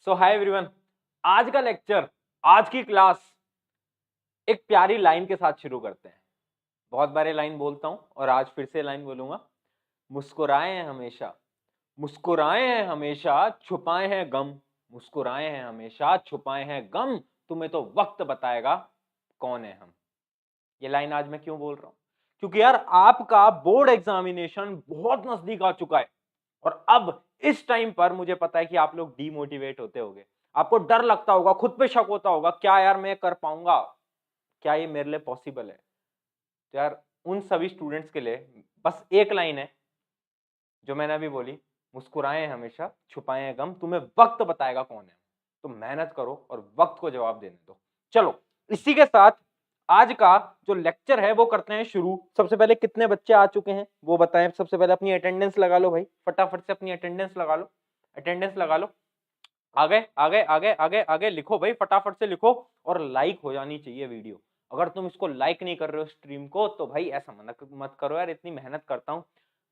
सो hi everyone, आज का lecture, आज की क्लास एक प्यारी लाइन के साथ शुरू करते हैं। बहुत बार लाइन बोलता हूं और आज फिर से लाइन बोलूंगा। मुस्कुराए हैं हमेशा, मुस्कुराए हैं हमेशा, छुपाए हैं गम। मुस्कुराए हैं हमेशा, छुपाए हैं गम, तुम्हें तो वक्त बताएगा कौन है हम। ये लाइन आज मैं क्यों बोल रहा हूं? क्योंकि यार आपका बोर्ड एग्जामिनेशन बहुत नजदीक आ चुका है और अब इस टाइम पर मुझे पता है कि आप लोग डीमोटिवेट होते होंगे, आपको डर लगता होगा, खुद पे शक होता होगा, क्या यार मैं कर पाऊंगा, क्या ये मेरे लिए पॉसिबल है? तो यार उन सभी स्टूडेंट्स के लिए बस एक लाइन है जो मैंने अभी बोली, मुस्कुराए हमेशा, छुपाए गम, तुम्हें वक्त बताएगा कौन है। तो मेहनत करो और वक्त को जवाब देने दो। चलो इसी के साथ आज का जो लेक्चर है वो करते हैं शुरू। सबसे पहले कितने बच्चे आ चुके हैं वो बताएं। सबसे पहले अपनी अटेंडेंस लगा लो भाई, फटाफट से अपनी अटेंडेंस लगा लो, अटेंडेंस लगा लो। आगे आगे आगे आगे आगे लिखो भाई, फटाफट से लिखो। और लाइक हो जानी चाहिए वीडियो। अगर तुम इसको लाइक नहीं कर रहे हो स्ट्रीम को तो भाई ऐसा मत करो यार, इतनी मेहनत करता हूं,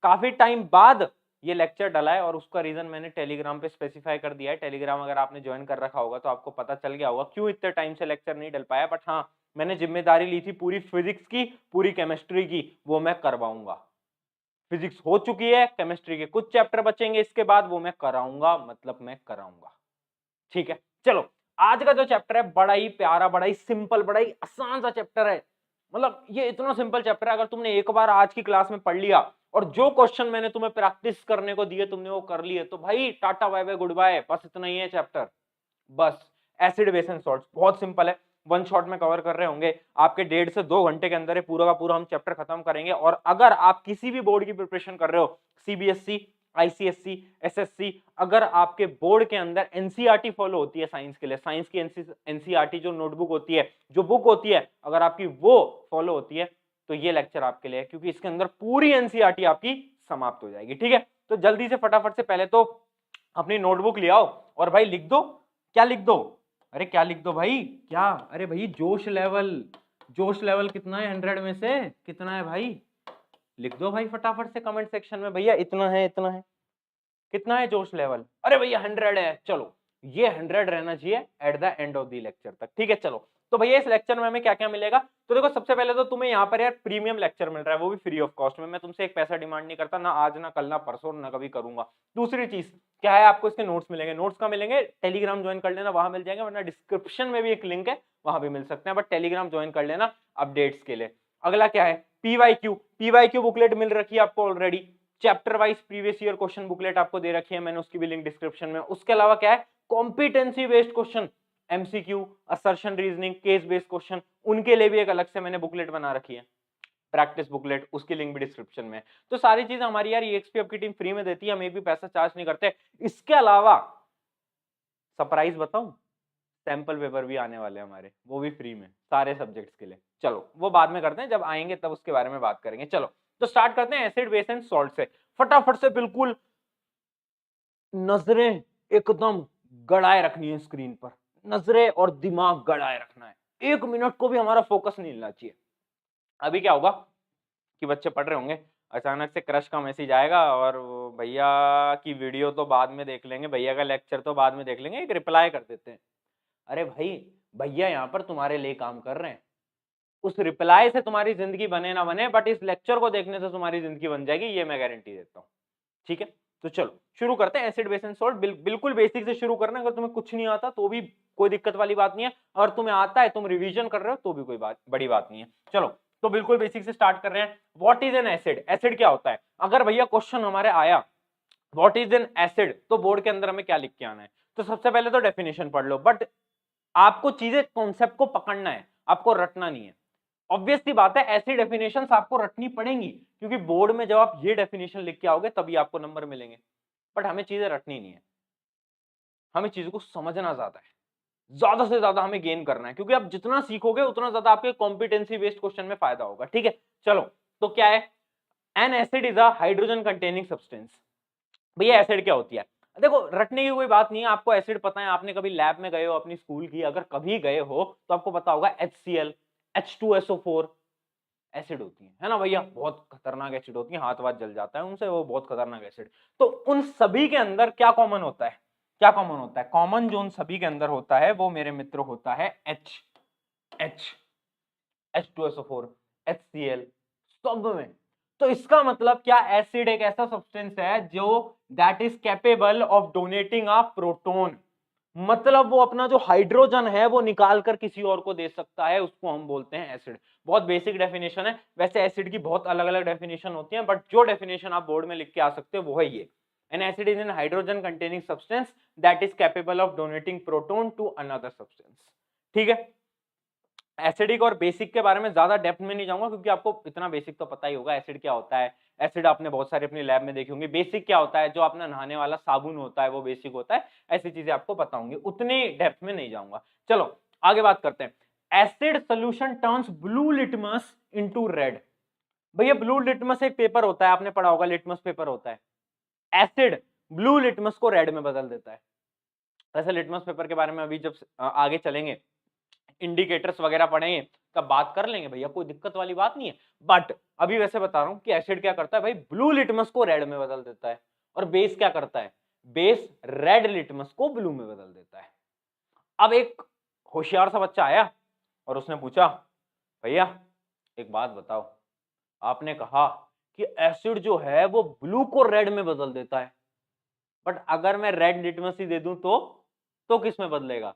काफी टाइम बाद ये लेक्चर डला है और उसका रीजन मैंने टेलीग्राम पे स्पेसिफाई कर दिया है। टेलीग्राम अगर आपने ज्वाइन कर रखा होगा तो आपको पता चल गया होगा क्यों इतने टाइम से लेक्चर नहीं डल पाया। बट हाँ, मैंने जिम्मेदारी ली थी पूरी फिजिक्स की, पूरी केमिस्ट्री की, वो मैं करवाऊंगा। फिजिक्स हो चुकी है, केमिस्ट्री के कुछ चैप्टर बचेंगे इसके बाद, वो मैं कराऊंगा, मतलब मैं कराऊंगा। ठीक है, चलो आज का जो चैप्टर है बड़ा ही प्यारा, बड़ा ही सिंपल, बड़ा ही आसान सा चैप्टर है। मतलब ये इतना सिंपल चैप्टर है, अगर तुमने एक बार आज की क्लास में पढ़ लिया और जो क्वेश्चन मैंने तुम्हें प्रैक्टिस करने को दिए तुमने वो कर लिए तो भाई tata bye bye goodbye, बस इतना ही है चैप्टर। बस एसिड बेस एंड सॉल्ट्स बहुत सिंपल है, वन शॉट में कवर कर रहे होंगे आपके 1.5 से 2 घंटे के अंदर पूरा का पूरा हम चैप्टर खत्म करेंगे। और अगर आप किसी भी बोर्ड की प्रिपरेशन कर रहे हो, सीबीएसई, आईसीएसई, एसएससी, अगर आपके बोर्ड के अंदर एनसीईआरटी फॉलो होती है साइंस के लिए, साइंस की एनसीईआरटी जो नोटबुक होती है, जो बुक होती है, अगर आपकी वो फॉलो होती है तो ये लेक्चर आपके लिए है, क्योंकि इसके अंदर पूरी एनसीईआरटी आपकी समाप्त हो जाएगी। ठीक है, तो जल्दी से फटाफट से पहले तो अपनी नोटबुक ले आओ और भाई लिख दो। क्या लिख दो? अरे क्या लिख दो भाई, क्या? अरे भाई जोश लेवल, जोश लेवल कितना है 100 में से? कितना है भाई? लिख दो भाई फटाफट से कमेंट सेक्शन में, भैया इतना है, इतना है। कितना है जोश लेवल? अरे भैया 100 है। चलो ये 100 रहना चाहिए at the end of the lecture तक। ठीक है, चलो तो भैया इस लेक्चर में हमें क्या क्या मिलेगा? तो देखो सबसे पहले तो तुम्हें यहाँ पर यार प्रीमियम लेक्चर मिल रहा है, वो भी फ्री ऑफ कॉस्ट में। मैं तुमसे एक पैसा डिमांड नहीं करता, ना आज, ना कल, ना परसों, ना कभी करूंगा। दूसरी चीज क्या है, आपको इसके नोट्स मिलेंगे। नोट्स का मिलेंगे, टेलीग्राम ज्वाइन कर लेना, वहां मिल जाएंगे, वरना डिस्क्रिप्शन में भी एक लिंक है, वहां भी मिल सकते हैं, बट टेलीग्राम ज्वाइन कर लेना अपडेट्स के लिए। अगला क्या है, पीवाईक्यू, पीवाईक्यू बुकलेट मिल रखी है आपको already. Chapter wise previous year question booklet आपको दे रखी है मैंने, उसकी भी लिंक डिस्क्रिप्शन में। उसके अलावा क्या है, competency based question, MCQ, assertion reasoning, case based question, उनके लिए भी एक अलग से मैंने बुकलेट बना रखी है, प्रैक्टिस बुकलेट, उसकी लिंक भी डिस्क्रिप्शन में। तो सारी चीजें हमारी यार ईएक्सपी आपकी टीम फ्री में देती है, हम एक भी पैसा चार्ज नहीं करते। इसके अलावा सरप्राइज बताऊं, सैंपल पेपर भी आने वाले हैं हमारे, वो भी फ्री में सारे सब्जेक्ट्स के लिए। चलो वो बाद में करते हैं, जब आएंगे तब उसके बारे में बात करेंगे। चलो तो स्टार्ट करते हैं एसिड बेस एंड सॉल्ट से। फटाफट से बिल्कुल नजरें एकदम गड़ाए रखनी है स्क्रीन पर, नजरें और दिमाग गड़ाए रखना है, 1 मिनट को भी हमारा फोकस नहीं हिलना चाहिए। अभी क्या होगा कि बच्चे पढ़ रहे होंगे, अचानक से क्रश का मैसेज आएगा और भैया की वीडियो तो बाद में देख लेंगे, भैया का लेक्चर तो बाद में देख लेंगे, एक रिप्लाई कर देते हैं। अरे भाई, भैया यहाँ पर तुम्हारे लिए काम कर रहे हैं, उस रिप्लाई से तुम्हारी जिंदगी बने ना बने, बट इस लेक्चर को देखने से तुम्हारी जिंदगी बन जाएगी, ये मैं गारंटी देता हूँ। ठीक है, तो चलो शुरू करते हैं। एसिड बेस एंड सॉल्ट बिल्कुल बेसिक से शुरू करना। अगर तुम्हें कुछ नहीं आता तो भी कोई दिक्कत वाली बात नहीं है, और तुम्हें आता है, तुम रिवीजन कर रहे हो तो भी कोई बड़ी बात नहीं है। चलो तो बिल्कुल बेसिक से स्टार्ट कर रहे हैं। What is an acid? Acid क्या होता है? अगर भैया क्वेश्चन हमारे आया व्हाट इज एन एसिड, तो बोर्ड के अंदर हमें क्या लिख के आना है? तो सबसे पहले तो डेफिनेशन पढ़ लो, बट आपको चीजें, कॉन्सेप्ट को पकड़ना है, आपको रटना नहीं है। ऑब्वियस सी बात है, ऐसी डेफिनेशंस आपको रटनी पड़ेंगी, क्योंकि बोर्ड में जब आप ये डेफिनेशन लिख के आओगे तभी आपको नंबर मिलेंगे। बट हमें चीजें रटनी नहीं है, हमें चीजों को समझना ज्यादा है, ज्यादा से ज्यादा हमें गेन करना है, क्योंकि आप जितना सीखोगे उतना ज्यादा आपके कॉम्पिटेंसी बेस्ड क्वेश्चन में फायदा होगा। ठीक है, चलो तो क्या है, N acid is a hydrogen containing substance. भैया एसिड क्या होती है? देखो रटने की कोई बात नहीं है, आपको एसिड पता है, आपने कभी लैब में गए हो अपनी स्कूल की, अगर कभी गए हो तो आपको पता होगा HCl, H2SO4 एसिड होती है ना भैया, बहुत खतरनाक एसिड होती है, हाथ वाथ जल जाता है उनसे, वो बहुत खतरनाक एसिड। तो उन सभी के अंदर क्या कॉमन होता है? क्या कॉमन होता है? कॉमन जोन सभी के अंदर होता है वो मेरे मित्र होता है H, H2SO4, HCl, सब में। तो इसका मतलब क्या, एसिड एक ऐसा सब्सटेंस है जो that is capable of donating a proton, मतलब वो अपना जो हाइड्रोजन है वो निकाल कर किसी और को दे सकता है, उसको हम बोलते हैं एसिड। बहुत बेसिक डेफिनेशन है, वैसे एसिड की बहुत अलग अलग डेफिनेशन होती है, बट जो डेफिनेशन आप बोर्ड में लिख के आ सकते हो वो है ये, an acid is an hydrogen containing substance that is capable of donating proton to another substance. ठीक है, एसिडिक और बेसिक के बारे में ज्यादा डेप्थ में नहीं जाऊंगा क्योंकि आपको इतना बेसिक तो पता ही होगा, एसिड क्या होता है, एसिड आपने बहुत सारे अपनी लैब में देखे होंगे। बेसिक क्या होता है, जो अपना नहाने वाला साबुन होता है वो बेसिक होता है, ऐसी चीजें आपको पता होंगी, उतनी डेप्थ में नहीं जाऊंगा। चलो आगे बात करते हैं। Acid solution turns blue litmus into red. भैया ब्लू लिटमस एक पेपर होता है, आपने पढ़ा होगा, लिटमस पेपर होता है। एसिड ब्लू लिटमस को रेड में बदल देता है। वैसे लिटमस पेपर के बारे में अभी जब आगे चलेंगे, इंडिकेटर्स वगैरह पढ़ेंगे तब बात कर लेंगे भैया, कोई दिक्कत वाली बात नहीं है। बट अभी वैसे बता रहा हूं कि एसिड क्या करता है भाई, ब्लू लिटमस को रेड में बदल देता है। और बेस क्या करता है, बेस रेड लिटमस को ब्लू में बदल देता है। अब एक होशियार सा बच्चा आया और उसने पूछा, भैया एक बात बताओ, आपने कहा कि एसिड जो है वो ब्लू को रेड में बदल देता है, बट अगर मैं रेड लिटमस ही दे दूं तो किस में बदलेगा?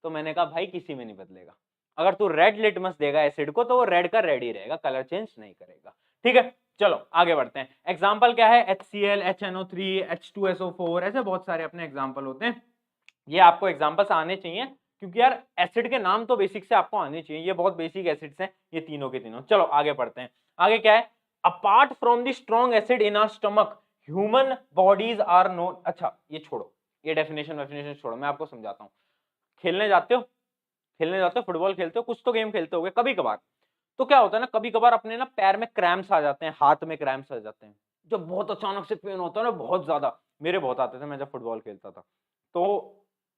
तो मैंने कहा भाई किसी में नहीं बदलेगा। अगर तू रेड लिटमस देगा एसिड को तो वो रेड का रेड ही रहेगा, कलर चेंज नहीं करेगा। ठीक है, चलो आगे बढ़ते हैं। एग्जाम्पल क्या है, HCl, HNO3, H2SO4, ऐसे बहुत सारे अपने एग्जाम्पल होते हैं। ये आपको एग्जाम्पल्स आने चाहिए क्योंकि यार एसिड के नाम तो बेसिक से आपको आने चाहिए, ये बहुत बेसिक एसिड्स हैं ये तीनों के तीनों। चलो आगे बढ़ते हैं। आगे क्या है, apart from the strong acid in our stomach human bodies are known. अच्छा ये छोड़ो, ये डेफिनेशन छोड़ो, मैं आपको समझाता हूँ। खेलने जाते हो, फुटबॉल खेलते हो, कुछ तो गेम खेलते हो कभी कभार, तो क्या होता है ना, कभी कभार अपने ना पैर में क्रैम्प्स आ जाते हैं, हाथ में क्रैम्प्स आ जाते हैं, जो बहुत अचानक से पेन होता है ना, बहुत ज्यादा। मेरे बहुत आते थे मैं जब फुटबॉल खेलता था। तो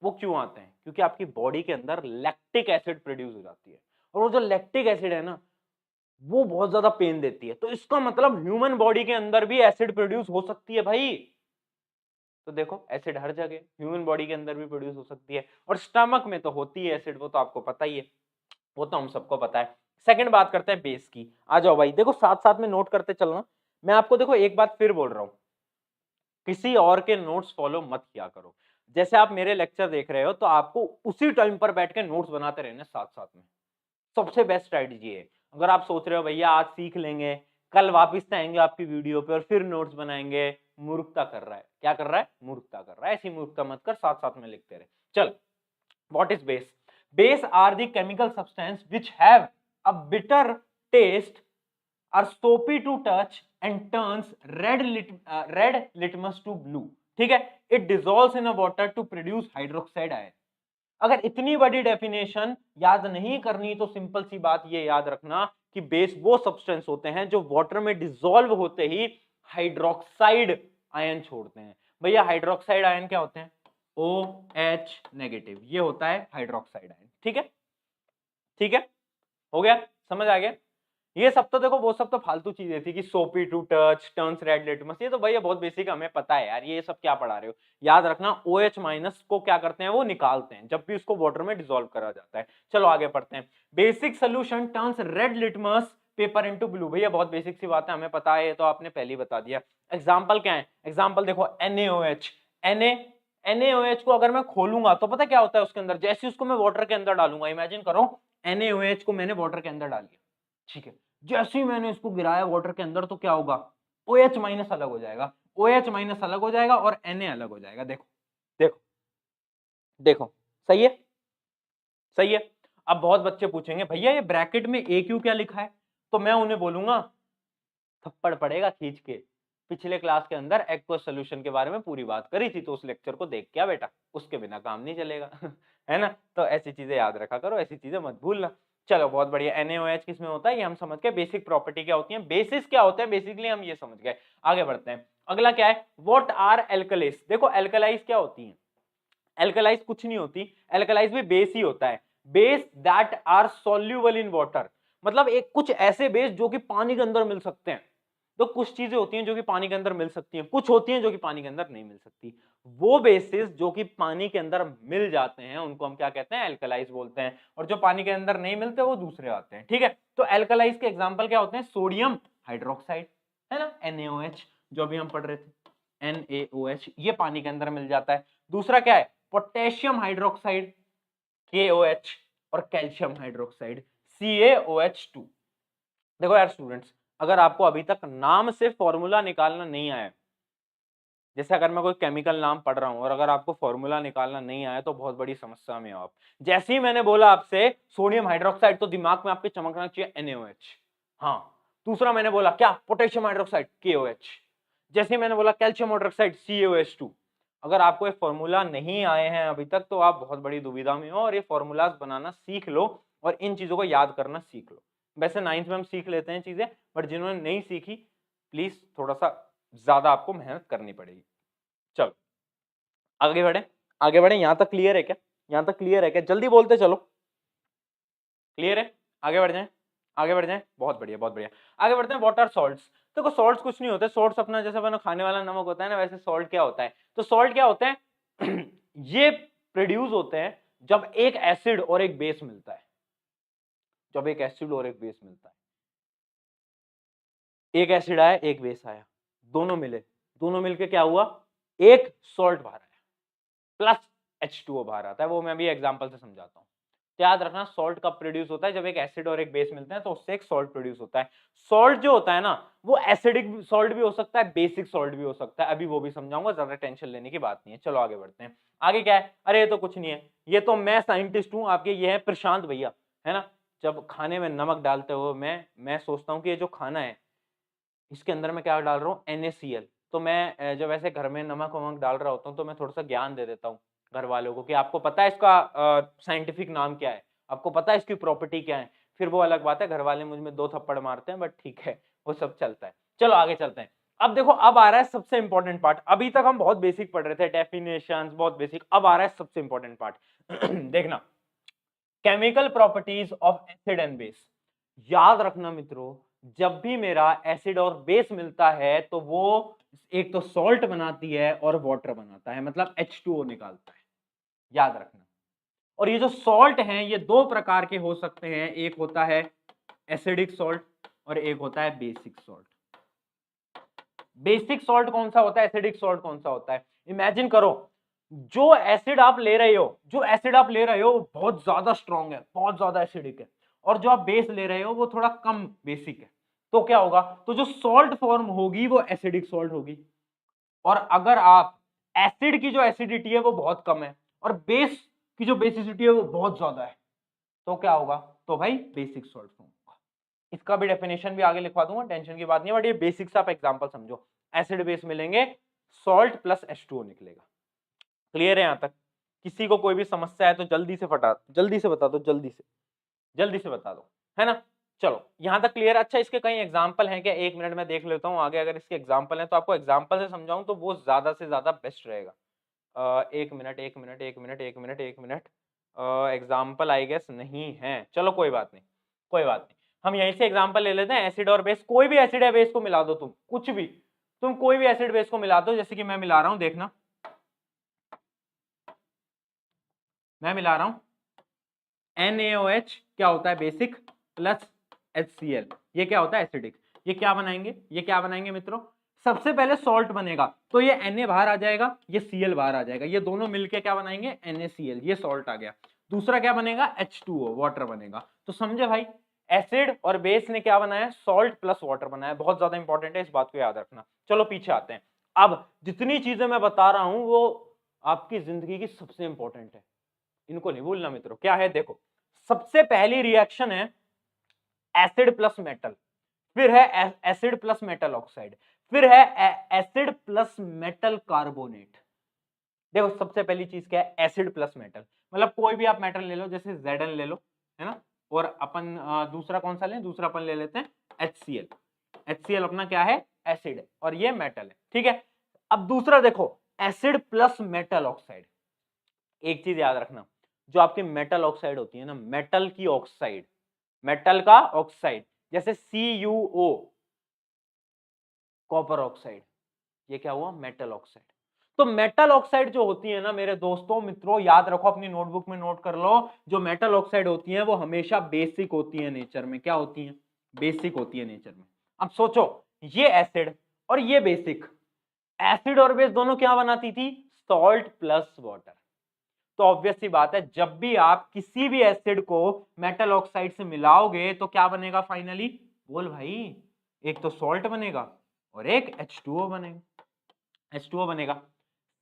वो क्यों आते हैं, क्योंकि आपकी बॉडी के अंदर लैक्टिक एसिड प्रोड्यूस हो जाती है, और वो जो लैक्टिक एसिड है ना वो बहुत ज्यादा पेन देती है। तो इसका मतलब ह्यूमन बॉडी के अंदर भी एसिड प्रोड्यूस हो सकती है भाई। तो देखो एसिड हर जगह, ह्यूमन बॉडी के अंदर भी प्रोड्यूस हो सकती है, और स्टमक में तो होती है एसिड, वो तो आपको पता ही है, वो तो हम सबको पता है। सेकंड बात करते हैं बेस की। आ जाओ भाई, देखो साथ साथ में नोट करते चलना। मैं आपको देखो एक बात फिर बोल रहा हूं, किसी और के नोट्स फॉलो मत किया करो। जैसे आप मेरे लेक्चर देख रहे हो तो आपको उसी टाइम पर बैठ के नोट्स बनाते रहने साथ साथ में, सबसे बेस्ट स्ट्रेटजी है। अगर आप सोच रहे हो भैया आज सीख लेंगे, कल वापस से आएंगे आपकी वीडियो पे और फिर नोट्स बनाएंगे, मूर्खता कर रहा है। क्या कर रहा है, मूर्खता कर रहा है। ऐसी मूर्खता मत कर, साथ साथ में लिखते रहे। चल, what is base? Base are the chemical substance which have a bitter taste, are soapy to touch and turns red litmus to blue. ठीक है, it dissolves in a water to produce hydroxide ion. अगर इतनी बड़ी definition याद नहीं करनी तो simple सी बात ये याद रखना कि बेस वो सब्सटेंस होते हैं जो वाटर में डिसॉल्व होते ही हाइड्रोक्साइड आयन छोड़ते हैं। भैया हाइड्रोक्साइड आयन क्या होते हैं, OH नेगेटिव, ये होता है हाइड्रोक्साइड आयन। ठीक है, ठीक है, हो गया, समझ आ गया। ये सब तो देखो, वो सब तो फालतू चीजें थी कि soapy to touch, turns red litmus, ये तो भैया बहुत बेसिक हमें पता है यार, ये सब क्या पढ़ा रहे हो। याद रखना OH माइनस को क्या करते हैं, वो निकालते हैं जब भी उसको वाटर में डिसॉल्व करा जाता है। चलो आगे पढ़ते हैं। Basic solution turns red litmus paper into blue. भैया बहुत बेसिक सी बात है, हमें पता है, ये तो आपने पहले ही बता दिया। एग्जाम्पल क्या है, एग्जाम्पल देखो NaOH। NaOH को अगर मैं खोलूंगा तो पता क्या होता है उसके अंदर, जैसे उसको मैं वाटर के अंदर डालूंगा, इमेजिन करो NaOH को मैंने वाटर के अंदर डाल दिया, ठीक है, जैसे ही मैंने इसको गिराया वाटर के अंदर तो क्या होगा, OH माइनस अलग हो जाएगा, OH माइनस अलग हो जाएगा और Na अलग हो जाएगा। देखो देखो देखो, सही है, सही है। अब बहुत बच्चे पूछेंगे भैया ये ब्रैकेट में AQ क्या लिखा है, तो मैं उन्हें बोलूंगा थप्पड़ पड़ेगा खींच के, पिछले क्लास के अंदर एक्वस सॉल्यूशन के बारे में पूरी बात करी थी, तो उस लेक्चर को देख क्या बेटा, उसके बिना काम नहीं चलेगा है ना। तो ऐसी चीजें याद रखा करो, ऐसी चीजें मत भूलना। चलो बहुत बढ़िया, NaOH किसमें होता है ये हम समझ गए, बेसिक प्रॉपर्टी क्या होती है, बेसिस क्या होते हैं बेसिकली हम ये समझ गए। आगे बढ़ते हैं, अगला क्या है, व्हाट आर एल्कलीज। देखो एल्कलाइज क्या होती है, एल्कलाइज कुछ नहीं होती, एल्कलाइज भी बेस ही होता है, base that are soluble in water, मतलब एक कुछ ऐसे बेस जो कि पानी के अंदर मिल सकते हैं। तो कुछ चीजें होती हैं जो कि पानी के अंदर मिल सकती हैं, कुछ होती हैं जो कि पानी के अंदर नहीं मिल सकती। वो बेसिस जो कि पानी के अंदर मिल जाते हैं उनको हम क्या कहते हैं, एल्कलाइज बोलते हैं, और जो पानी के अंदर नहीं मिलते वो दूसरे आते हैं। ठीक है, तो एल्कलाइज के एग्जांपल क्या होते हैं, सोडियम हाइड्रोक्साइड है ना, NaOH, जो अभी हम पढ़ रहे थे NaOH, ये पानी के अंदर मिल जाता है। दूसरा क्या है, पोटेशियम हाइड्रोक्साइड KOH, और कैल्शियम हाइड्रोक्साइड CaOH2। देखो यार स्टूडेंट्स, अगर आपको अभी तक नाम से फॉर्मूला निकालना नहीं आया, जैसे अगर मैं कोई केमिकल नाम पढ़ रहा हूं और अगर आपको फॉर्मूला निकालना नहीं आया तो बहुत बड़ी समस्या में हो आप। जैसे ही मैंने बोला आपसे सोडियम हाइड्रोक्साइड तो दिमाग में आपके चमकना चाहिए NaOH। हाँ, दूसरा मैंने बोला क्या, पोटेशियम हाइड्रोक्साइड KOH। जैसे ही मैंने बोला कैल्शियम हाइड्रोक्साइड CaOH2। अगर आपको ये फॉर्मूला नहीं आए हैं अभी तक तो आप बहुत बड़ी दुविधा में हो, और ये फॉर्मूलाज बनाना सीख लो और इन चीजों को याद करना सीख लो। वैसे 9th में हम सीख लेते हैं चीजें, बट जिन्होंने नहीं सीखी प्लीज थोड़ा सा ज्यादा आपको मेहनत करनी पड़ेगी। चलो आगे बढ़े, आगे बढ़े। यहां तक क्लियर है क्या, यहां तक क्लियर है क्या, जल्दी बोलते चलो, क्लियर है, आगे बढ़ जाएं, आगे बढ़ जाएं, बहुत बढ़िया बहुत बढ़िया। आगे बढ़ते हैं, व्हाट आर सॉल्ट्स। देखो सॉल्ट्स कुछ नहीं होते, सॉल्ट्स अपना जैसे अपना खाने वाला नमक होता है ना, वैसे सॉल्ट क्या होता है, तो सॉल्ट क्या होते हैं ये प्रोड्यूस होते हैं जब एक एसिड और एक बेस मिलता है, जब एक एसिड और एक बेस मिलता है, एक एसिड आया एक बेस आया, दोनों मिले, दोनों मिलके क्या हुआ, एक सॉल्ट बाहर आया प्लस H2O बाहर आता है। वो मैं अभी एग्जांपल से समझाता हूं। तो याद रखना सॉल्ट कब प्रोड्यूस होता है, जब एक एसिड और एक बेस मिलते हैं तो उससे एक सॉल्ट प्रोड्यूस होता है। सॉल्ट जो होता है ना वो एसिडिक सॉल्ट भी हो सकता है, बेसिक सॉल्ट भी हो सकता है, अभी वो भी समझाऊंगा, ज्यादा टेंशन लेने की बात नहीं है। चलो आगे बढ़ते हैं। आगे क्या है, अरे ये तो कुछ नहीं है, ये तो मैं साइंटिस्ट हूं आपके, ये है प्रशांत भैया, है ना। जब खाने में नमक डालते हो मैं सोचता हूँ कि ये जो खाना है इसके अंदर मैं क्या डाल रहा हूँ, NaCl। तो मैं जब ऐसे घर में नमक वमक डाल रहा होता हूँ तो मैं थोड़ा सा ज्ञान दे देता हूँ घर वालों को कि आपको पता है इसका साइंटिफिक नाम क्या है, आपको पता है इसकी प्रॉपर्टी क्या है। फिर वो अलग बात है, घर वाले मुझ में 2 थप्पड़ मारते हैं, बट ठीक है, वो सब चलता है। चलो आगे चलते हैं। अब देखो, अब आ रहा है सबसे इंपॉर्टेंट पार्ट। अभी तक हम बहुत बेसिक पढ़ रहे थे, डेफिनेशंस बहुत बेसिक, अब आ रहा है सबसे इंपॉर्टेंट पार्ट देखना, chemical properties of acid and base. याद रखना मित्रों, जब भी मेरा एसिड और बेस मिलता है तो वो एक तो सॉल्ट बनाती है और वाटर बनाता है, मतलब H2O निकालता है, याद रखना। और ये जो सॉल्ट हैं ये 2 प्रकार के हो सकते हैं, एक होता है एसिडिक सॉल्ट और एक होता है बेसिक सॉल्ट। बेसिक सॉल्ट कौन सा होता है, एसिडिक सॉल्ट कौन सा होता है, इमेजिन करो, जो एसिड आप ले रहे हो, जो एसिड आप ले रहे हो बहुत ज्यादा स्ट्रॉन्ग है, बहुत ज्यादा एसिडिक है, और जो आप बेस ले रहे हो वो थोड़ा कम बेसिक है, तो क्या होगा, तो जो सॉल्ट फॉर्म होगी वो एसिडिक सॉल्ट होगी। और अगर आप एसिड की जो एसिडिटी है वो बहुत कम है और बेस की जो बेसिसिटी है वो बहुत ज्यादा है, तो क्या होगा, तो भाई बेसिक सॉल्ट होगा। इसका भी डेफिनेशन भी आगे लिखवा दूंगा, टेंशन की बात नहीं है, बट ये बेसिक्स आप एग्जांपल समझो। एसिड बेस मिलेंगे, सॉल्ट प्लस H2O निकलेगा। क्लियर है यहां तक, किसी को कोई भी समस्या है तो जल्दी से जल्दी से बता दो, जल्दी से बता दो, है ना। चलो यहां तक क्लियर। अच्छा इसके कई एग्जांपल हैं क्या, 1 मिनट में देख लेता हूं आगे, अगर इसके एग्जांपल हैं तो आपको एग्जांपल से समझाऊं तो वो ज्यादा से ज्यादा बेस्ट रहेगा। 1 मिनट एग्जाम्पल आई गेस नहीं है, चलो कोई बात नहीं, कोई बात नहीं, हम यहीं से एग्जाम्पल ले लेते हैं। एसिड और बेस, कोई भी एसिड या बेस को मिला दो, तुम कुछ भी, तुम कोई भी एसिड बेस को मिला दो, जैसे कि मैं मिला रहा हूं, देखना मैं मिला रहा हूं NaOH, क्या होता है बेसिक, प्लस HCl, ये क्या होता है एसिडिक। ये क्या बनाएंगे, ये क्या बनाएंगे मित्रों, सबसे पहले सॉल्ट बनेगा, तो ये Na बाहर आ जाएगा, ये Cl बाहर आ जाएगा, ये दोनों मिलके क्या बनाएंगे, NaCl, ये सॉल्ट आ गया। दूसरा क्या बनेगा, H2O, वाटर बनेगा। तो समझे भाई, एसिड और बेस ने क्या बनाया, सॉल्ट प्लस वाटर बनाया, बहुत ज्यादा इंपॉर्टेंट है, इस बात को याद रखना। चलो पीछे आते हैं। अब जितनी चीजें मैं बता रहा हूं वो आपकी जिंदगी की सबसे इंपॉर्टेंट है, इनको नहीं भूलना मित्रों। क्या है देखो, सबसे पहली रिएक्शन है एसिड प्लस मेटल, फिर है एसिड प्लस मेटल ऑक्साइड, फिर है एसिड प्लस मेटल कार्बोनेट। देखो सबसे पहली चीज क्या है, एसिड प्लस मेटल, मतलब कोई भी आप मेटल ले लो, जैसे Zn ले लो, है ना, और अपन दूसरा कौन सा लें, दूसरा अपन ले लेते हैं HCl। HCl अपना क्या है, एसिड है, और ये मेटल है, ठीक है। अब दूसरा देखो, एसिड प्लस मेटल ऑक्साइड। एक चीज याद रखना, जो आपकी मेटल ऑक्साइड होती है ना, मेटल की ऑक्साइड, मेटल का ऑक्साइड, जैसे CuO, कॉपर ऑक्साइड, ये क्या हुआ, मेटल ऑक्साइड। तो मेटल ऑक्साइड जो होती है ना मेरे दोस्तों मित्रों, याद रखो, अपनी नोटबुक में नोट कर लो, जो मेटल ऑक्साइड होती है वो हमेशा बेसिक होती है नेचर में। क्या होती है, बेसिक होती है नेचर में। अब सोचो, ये एसिड और ये बेसिक, एसिड और बेस दोनों क्या बनाती थी, सॉल्ट प्लस वाटर। तो ऑब्वियस सी बात है, जब भी आप किसी भी एसिड को मेटल ऑक्साइड से मिलाओगे तो क्या बनेगा फाइनली, बोल भाई, एक तो सॉल्ट बनेगा और एक H2O बनेगा, H2O बनेगा।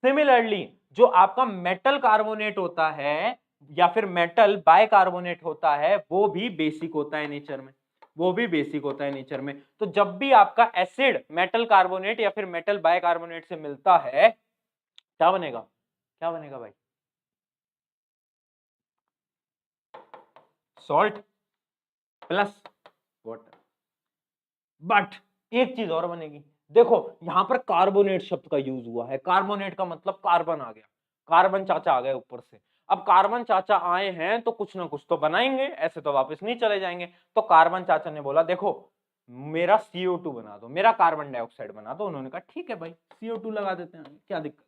सिमिलरली जो आपका मेटल कार्बोनेट होता है या फिर मेटल बाइकार्बोनेट होता है वो भी बेसिक होता है नेचर में, वो भी बेसिक होता है नेचर में। तो जब भी आपका एसिड मेटल कार्बोनेट या फिर मेटल बाइकार्बोनेट से मिलता है, क्या बनेगा, क्या बनेगा भाई, सॉल्ट प्लस वाटर। बट एक चीज और बनेगी, देखो यहां पर कार्बोनेट शब्द का यूज हुआ है, कार्बोनेट का मतलब कार्बन आ गया, कार्बन चाचा आ गए ऊपर से। अब कार्बन चाचा आए हैं तो कुछ ना कुछ तो बनाएंगे, ऐसे तो वापस नहीं चले जाएंगे। तो कार्बन चाचा ने बोला देखो मेरा CO2 बना दो, मेरा कार्बन डाइऑक्साइड बना दो। उन्होंने कहा ठीक है भाई, CO2 लगा देते हैं, क्या दिक्कत।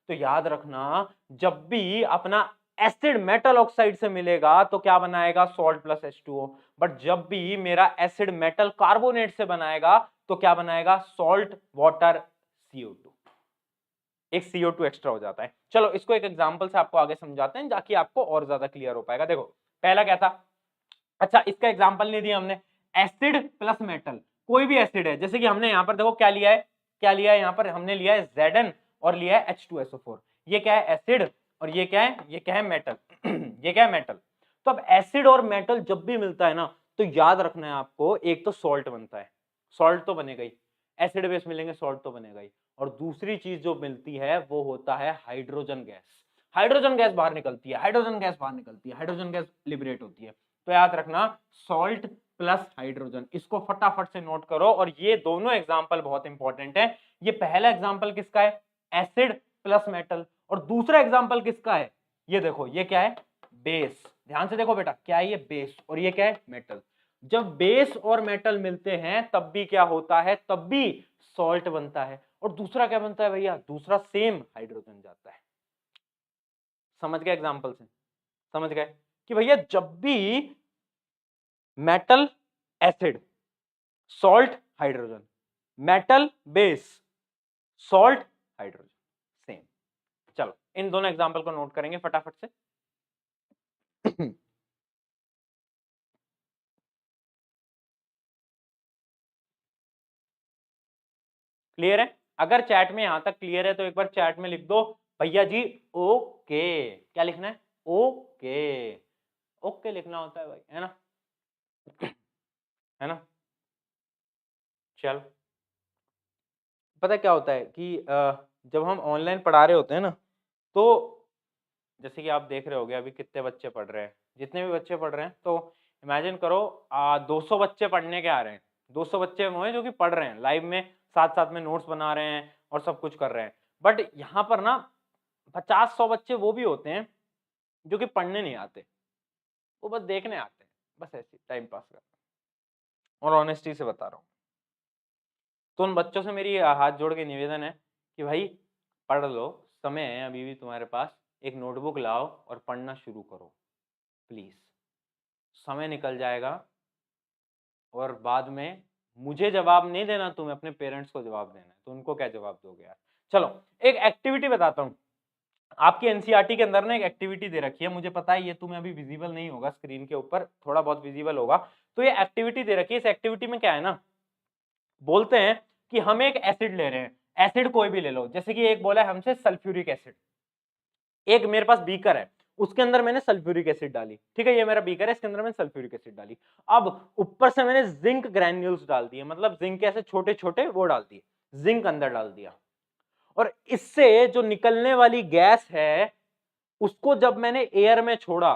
तो याद रखना, जब भी अपना एसिड मेटल ऑक्साइड से मिलेगा तो क्या बनाएगा, सॉल्ट प्लस H2O। बट जब भी मेरा एसिड मेटल कार्बोनेट से बनाएगा तो क्या बनाएगा, सॉल्ट वाटर CO2, एक CO2 एक्स्ट्रा हो जाता है। चलो इसको एक एग्जांपल से आपको आगे समझाते हैं ताकि आपको और ज्यादा क्लियर हो पाएगा। देखो पहला क्या था, अच्छा इसका एग्जांपल नहीं दिया हमने, एसिड प्लस मेटल, कोई भी एसिड है, जैसे कि हमने यहां पर देखो क्या लिया है, क्या लिया है, यहां पर हमने लिया है Zn और लिया है H2SO4। ये क्या है, एसिड, और ये क्या है, ये क्या है, मेटल। ये क्या है, मेटल। तो अब एसिड और मेटल जब भी मिलता है ना तो याद रखना है आपको, एक तो सॉल्ट बनता है, सॉल्ट तो बनेगा ही, एसिड बेस मिलेंगे सॉल्ट तो बनेगा ही, और दूसरी चीज जो मिलती है वो होता है हाइड्रोजन गैस। हाइड्रोजन गैस बाहर निकलती है, हाइड्रोजन गैस बाहर निकलती है, हाइड्रोजन गैस लिबरेट होती है। तो याद रखना, सॉल्ट प्लस हाइड्रोजन, इसको फटाफट से नोट करो। और ये दोनों एग्जांपल बहुत इंपॉर्टेंट है। ये पहला एग्जांपल किसका है, एसिड प्लस मेटल, और दूसरा एग्जांपल किसका है, ये देखो ये क्या है, बेस। ध्यान से देखो बेटा, क्या है ये, बेस, और ये क्या है, मेटल। जब बेस और मेटल मिलते हैं तब भी क्या होता है, तब भी सॉल्ट बनता है। और दूसरा क्या बनता है भैया, दूसरा सेम हाइड्रोजन जाता है। समझ गए एग्जांपल से, समझ गए कि भैया जब भी metal acid, salt hydrogen, metal base, salt hydrogen, same. चलो इन दोनों एग्जांपल को नोट करेंगे फटाफट से। क्लियर है, अगर चैट में यहां तक क्लियर है तो एक बार चैट में लिख दो भैया जी ओके। क्या लिखना है, ओके, ओके लिखना होता है भाई, है ना, है ना। चल पता क्या होता है कि जब हम ऑनलाइन पढ़ा रहे होते हैं ना, तो जैसे कि आप देख रहे होगे अभी कितने बच्चे पढ़ रहे हैं, जितने भी बच्चे पढ़ रहे हैं, तो इमेजिन करो 200 बच्चे पढ़ने के आ रहे हैं, 200 बच्चे वो हैं जो कि पढ़ रहे हैं लाइव में, साथ साथ में नोट्स बना रहे हैं और सब कुछ कर रहे हैं। बट यहाँ पर ना 50-100 बच्चे वो भी होते हैं जो कि पढ़ने नहीं आते, वो बस देखने आते हैं, बस ऐसे टाइम पास करते हैं। और ऑनेस्टी से बता रहा हूँ, तो उन बच्चों से मेरी हाथ जोड़ के निवेदन है कि भाई पढ़ लो, समय है अभी भी तुम्हारे पास, एक नोटबुक लाओ और पढ़ना शुरू करो प्लीज। समय निकल जाएगा और बाद में मुझे जवाब नहीं देना, तुम्हें अपने पेरेंट्स को जवाब देना है, तो उनको क्या जवाब दोगे यार। चलो एक एक्टिविटी बताता हूँ, आपकी एनसीईआरटी के अंदर ना एक एक्टिविटी दे रखी है, मुझे पता है ये तुम्हें अभी विजिबल नहीं होगा स्क्रीन के ऊपर, थोड़ा बहुत विजिबल होगा। तो ये एक्टिविटी दे रखी है, इस एक्टिविटी में क्या है ना, बोलते हैं कि हम एक एसिड ले रहे हैं, एसिड कोई भी ले लो, जैसे कि एक बोला है हमसे सल्फ्यूरिक एसिड, एक मेरे पास बीकर है, उसके अंदर मैंने सल्फ्यूरिक एसिड डाली, ठीक है, ये मेरा बीकर है, इसके अंदर मैंने सल्फ्यूरिक एसिड डाली। अब ऊपर से मैंने जिंक ग्रैन्यूल्स डाल दिए, मतलब जिंक ऐसे छोटे छोटे वो डाल दिए, जिंक अंदर डाल दिया। और इससे जो निकलने वाली गैस है उसको जब मैंने एयर में छोड़ा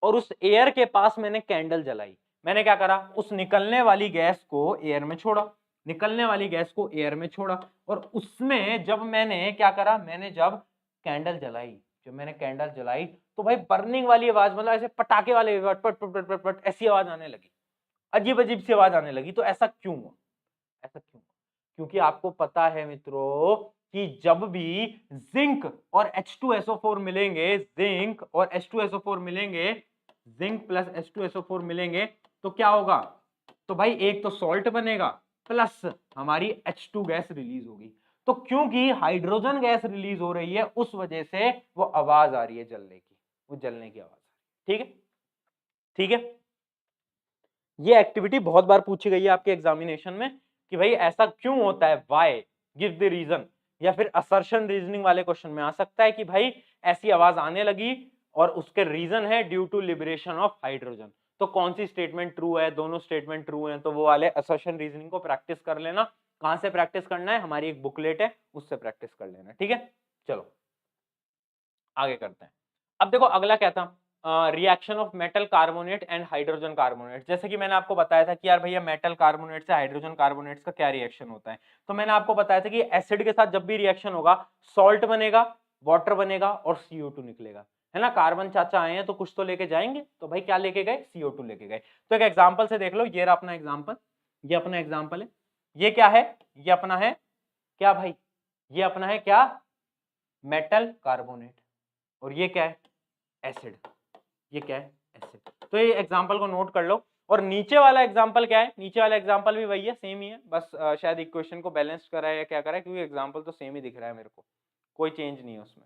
और उस एयर के पास मैंने कैंडल जलाई, मैंने क्या करा, उस निकलने वाली गैस को एयर में छोड़ा, निकलने वाली गैस को एयर में छोड़ा, और उसमें जब मैंने क्या करा, मैंने जब कैंडल जलाई, जब मैंने कैंडल जलाई तो भाई बर्निंग वाली आवाज, मतलब ऐसे पटाखे वाली आवाज, पट पट पट पट पट ऐसी आवाज आने लगी, अजीब अजीब सी आवाज आने लगी। तो ऐसा क्यों हुआ, ऐसा क्यों? क्योंकि आपको पता है मित्रों कि जब भी जिंक और H2SO4 मिलेंगे, जिंक और H2SO4 मिलेंगे, जिंक प्लस H2SO4 मिलेंगे तो क्या होगा, तो भाई एक तो सॉल्ट बनेगा प्लस हमारी H2 गैस रिलीज होगी। तो क्योंकि हाइड्रोजन गैस रिलीज हो रही है उस वजह से वो आवाज आ रही है जलने की, वो जलने की आवाज आ रही है। ठीक है, ठीक है। ये एक्टिविटी बहुत बार पूछी गई है आपके एग्जामिनेशन में कि भाई ऐसा क्यों होता है, व्हाई, गिव द रीजन, या फिर असर्शन रीजनिंग वाले क्वेश्चन में आ सकता है कि भाई ऐसी आवाज आने लगी और उसके रीजन है due to liberation of hydrogen. तो कौन सी स्टेटमेंट ट्रू है, दोनों स्टेटमेंट ट्रू हैं, तो वो वाले असर्शन रीजनिंग को प्रैक्टिस कर लेना। कहां से प्रैक्टिस करना है, हमारी एक बुकलेट है उससे प्रैक्टिस कर लेना। ठीक है, चलो आगे करते हैं। अब देखो अगला क्या था, reaction of metal carbonate and hydrogen carbonate. जैसे कि मैंने आपको बताया था कि यार भैया मेटल कार्बोनेट से हाइड्रोजन कार्बोनेट का क्या रिएक्शन होता है, तो मैंने आपको बताया था कि एसिड के साथ जब भी रिएक्शन होगा सॉल्ट बनेगा, वाटर बनेगा और CO2 निकलेगा, है ना। कार्बन चाचा आए हैं तो कुछ तो लेके जाएंगे, तो भाई क्या लेके गए, CO2 लेके गए। तो एक एग्जाम्पल से देख लो, ये रहा अपना एग्जाम्पल, ये अपना एग्जाम्पल है, ये क्या है, ये अपना है क्या भाई, ये अपना है क्या, मेटल कार्बोनेट, और ये क्या है, एसिड, ये क्या है, एसिड। तो ये एग्जांपल को नोट कर लो। और नीचे वाला एग्जांपल क्या है, नीचे वाला एग्जांपल भी वही है, सेम ही है, बस शायद इक्वेशन को बैलेंस करा है या क्या करा है, क्योंकि एग्जांपल तो सेम ही दिख रहा है मेरे को, कोई चेंज नहीं है उसमें।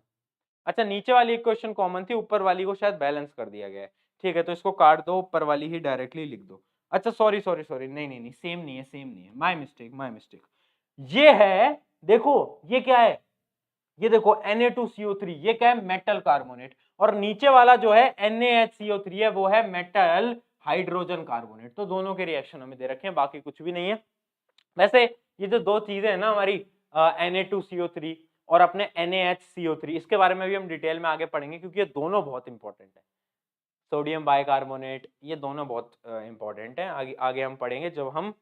अच्छा, नीचे वाली इक्वेशन कॉमन थी, ऊपर वाली को शायद बैलेंस कर दिया गया है। ठीक है, तो इसको काट दो, ऊपर वाली ही डायरेक्टली लिख दो। अच्छा सॉरी सॉरी सॉरी, नहीं नहीं नहीं, सेम नहीं है, सेम नहीं है, माय मिस्टेक माय मिस्टेक। ये है, देखो ये क्या है, ये देखो Na2CO3, ये क्या है, मेटल कार्बोनेट। और नीचे वाला जो है NaHCO3 है, वो है मेटल हाइड्रोजन कार्बोनेट। तो दोनों के रिएक्शन हमें दे रखे हैं, बाकी कुछ भी नहीं है। वैसे ये जो दो चीजें हैं ना हमारी, Na2CO3 और अपने NaHCO3, इसके बारे में भी हम डिटेल में आगे पढ़ेंगे, क्योंकि ये दोनों बहुत इंपॉर्टेंट है। सोडियम बाइकार्बोनेट, ये दोनों बहुत इंपॉर्टेंट है, आगे आगे हम पढ़ेंगे जब हम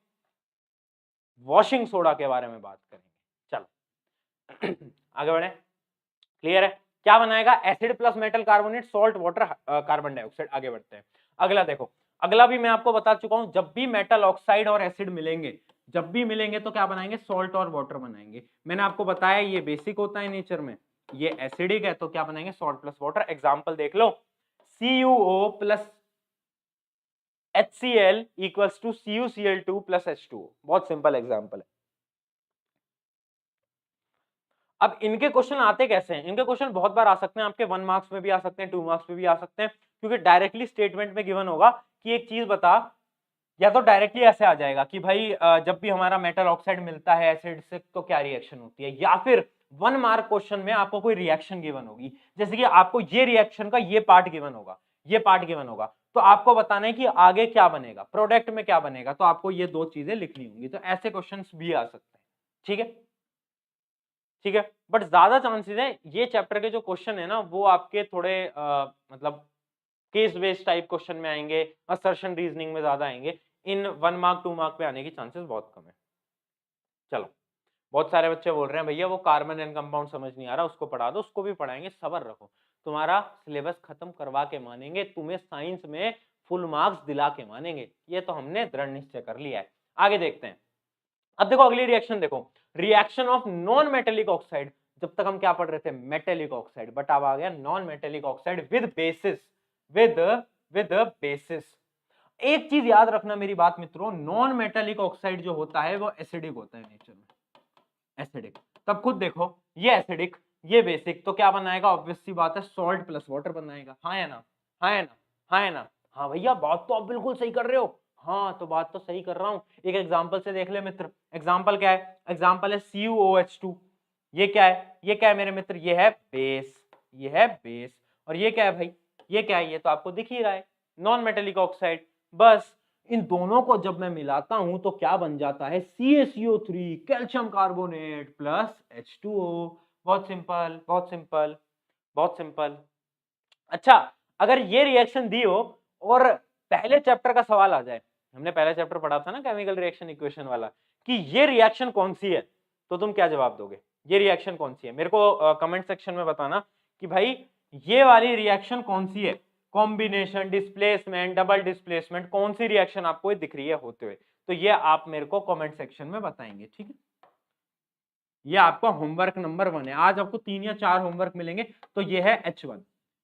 वॉशिंग सोडा के बारे में बात करेंगे। चलो आगे बढ़े, क्लियर है। क्या बनाएगा, acid plus metal carbonate, salt, water, carbon dioxide. आगे बढ़ते हैं, अगला देखो, अगला भी मैं आपको बता चुका हूं, जब भी मेटल ऑक्साइड और एसिड मिलेंगे, जब भी मिलेंगे तो क्या बनाएंगे, सॉल्ट और वाटर बनाएंगे। मैंने आपको बताया ये बेसिक होता है नेचर में, ये एसिडिक है, तो क्या बनाएंगे, सॉल्ट प्लस वाटर। एग्जांपल देख लो, CuO plus HCl equals to CuCl2 plus H2O। बहुत सिंपल एग्जांपल है। अब इनके क्वेश्चन आते कैसे हैं, इनके क्वेश्चन बहुत बार आ सकते हैं, आपके 1 मार्क्स में भी आ सकते हैं, 2 मार्क्स में भी आ सकते हैं, क्योंकि डायरेक्टली स्टेटमेंट में गिवन होगा कि एक चीज बता, या तो डायरेक्टली ऐसे आ जाएगा कि भाई जब भी हमारा मेटल ऑक्साइड मिलता है एसिड से तो क्या रिएक्शन होती है, या फिर 1 मार्क क्वेश्चन में आपको कोई रिएक्शन गिवन होगी, जैसे कि आपको ये रिएक्शन का ये पार्ट गिवन होगा, ये पार्ट गिवन होगा, तो आपको बताना है कि आगे क्या बनेगा, प्रोडक्ट में क्या बनेगा, तो आपको ये दो चीजें लिखनी होंगी। तो ऐसे क्वेश्चन भी आ सकते हैं। ठीक है, ठीक है, बट ज्यादा चांसेस है ये चैप्टर के जो क्वेश्चन है ना वो आपके थोड़े मतलब केस बेस्ड टाइप क्वेश्चन में आएंगे, असर्शन रीजनिंग में ज्यादा आएंगे। इन 1 मार्क 2 मार्क पे आने की चांसेस बहुत कम है। चलो, बहुत सारे बच्चे बोल रहे हैं भैया वो कार्बन एंड कंपाउंड समझ नहीं आ रहा, उसको पढ़ा दो, उसको भी पढ़ाएंगे, सब्र रखो, तुम्हारा सिलेबस खत्म करवा के मानेंगे, तुम्हें साइंस में फुल मार्क्स दिला के मानेंगे, ये तो हमने दृढ़ निश्चय कर लिया है। आगे देखते हैं। अब देखो अगली रिएक्शन देखो, reaction of non metallic oxide. जब तक हम क्या पढ़ रहे थे, मेटेलिक ऑक्साइड, बट अब आ गया non metallic oxide with basis, with with basis. एक चीज याद रखना मेरी बात मित्रों, नॉन मेटेलिक ऑक्साइड जो होता है वो एसिडिक होता है नेचर में, एसिडिक। तब खुद देखो, ये एसिडिक, ये बेसिक, तो क्या बनाएगा, ऑब्वियस सी बात है सॉल्ट प्लस वाटर बनाएगा। हाँ या ना, हाँ या ना, हाँ या ना, हाँ भैया बात तो आप बिल्कुल सही कर रहे हो, हाँ तो बात तो सही कर रहा हूं। एक एग्जांपल से देख ले मित्र, एग्जांपल क्या है, एग्जांपल है CuOH2। ये क्या है, ये क्या है मेरे मित्र, ये है बेस, ये है बेस। और ये क्या है भाई, ये क्या है, ये तो आपको दिख ही रहा है, नॉन मेटेलिक ऑक्साइड। बस इन दोनों को जब मैं मिलाता हूं तो क्या बन जाता है, CaCO3 calcium carbonate plus H2O। बहुत सिंपल, बहुत सिंपल, बहुत सिंपल। अच्छा, अगर ये रिएक्शन दी हो और पहले चैप्टर का सवाल आ जाए, हमने पहला चैप्टर पढ़ा था ना केमिकल रिएक्शन इक्वेशन वाला, कि ये रिएक्शन कौन सी है, तो तुम क्या जवाब दोगे, ये रिएक्शन कौन सी है, मेरे को कमेंट सेक्शन में बताना कि भाई ये वाली रिएक्शन कौन सी है, कॉम्बिनेशन, डिस्प्लेसमेंट, डबल डिस्प्लेसमेंट, कौन सी रिएक्शन आपको दिख रही है होते हुए, तो ये आप मेरे को कमेंट सेक्शन में बताएंगे। ठीक है, ये आपका होमवर्क नंबर 1 है। आज आपको 3 या 4 होमवर्क मिलेंगे, तो ये है H1,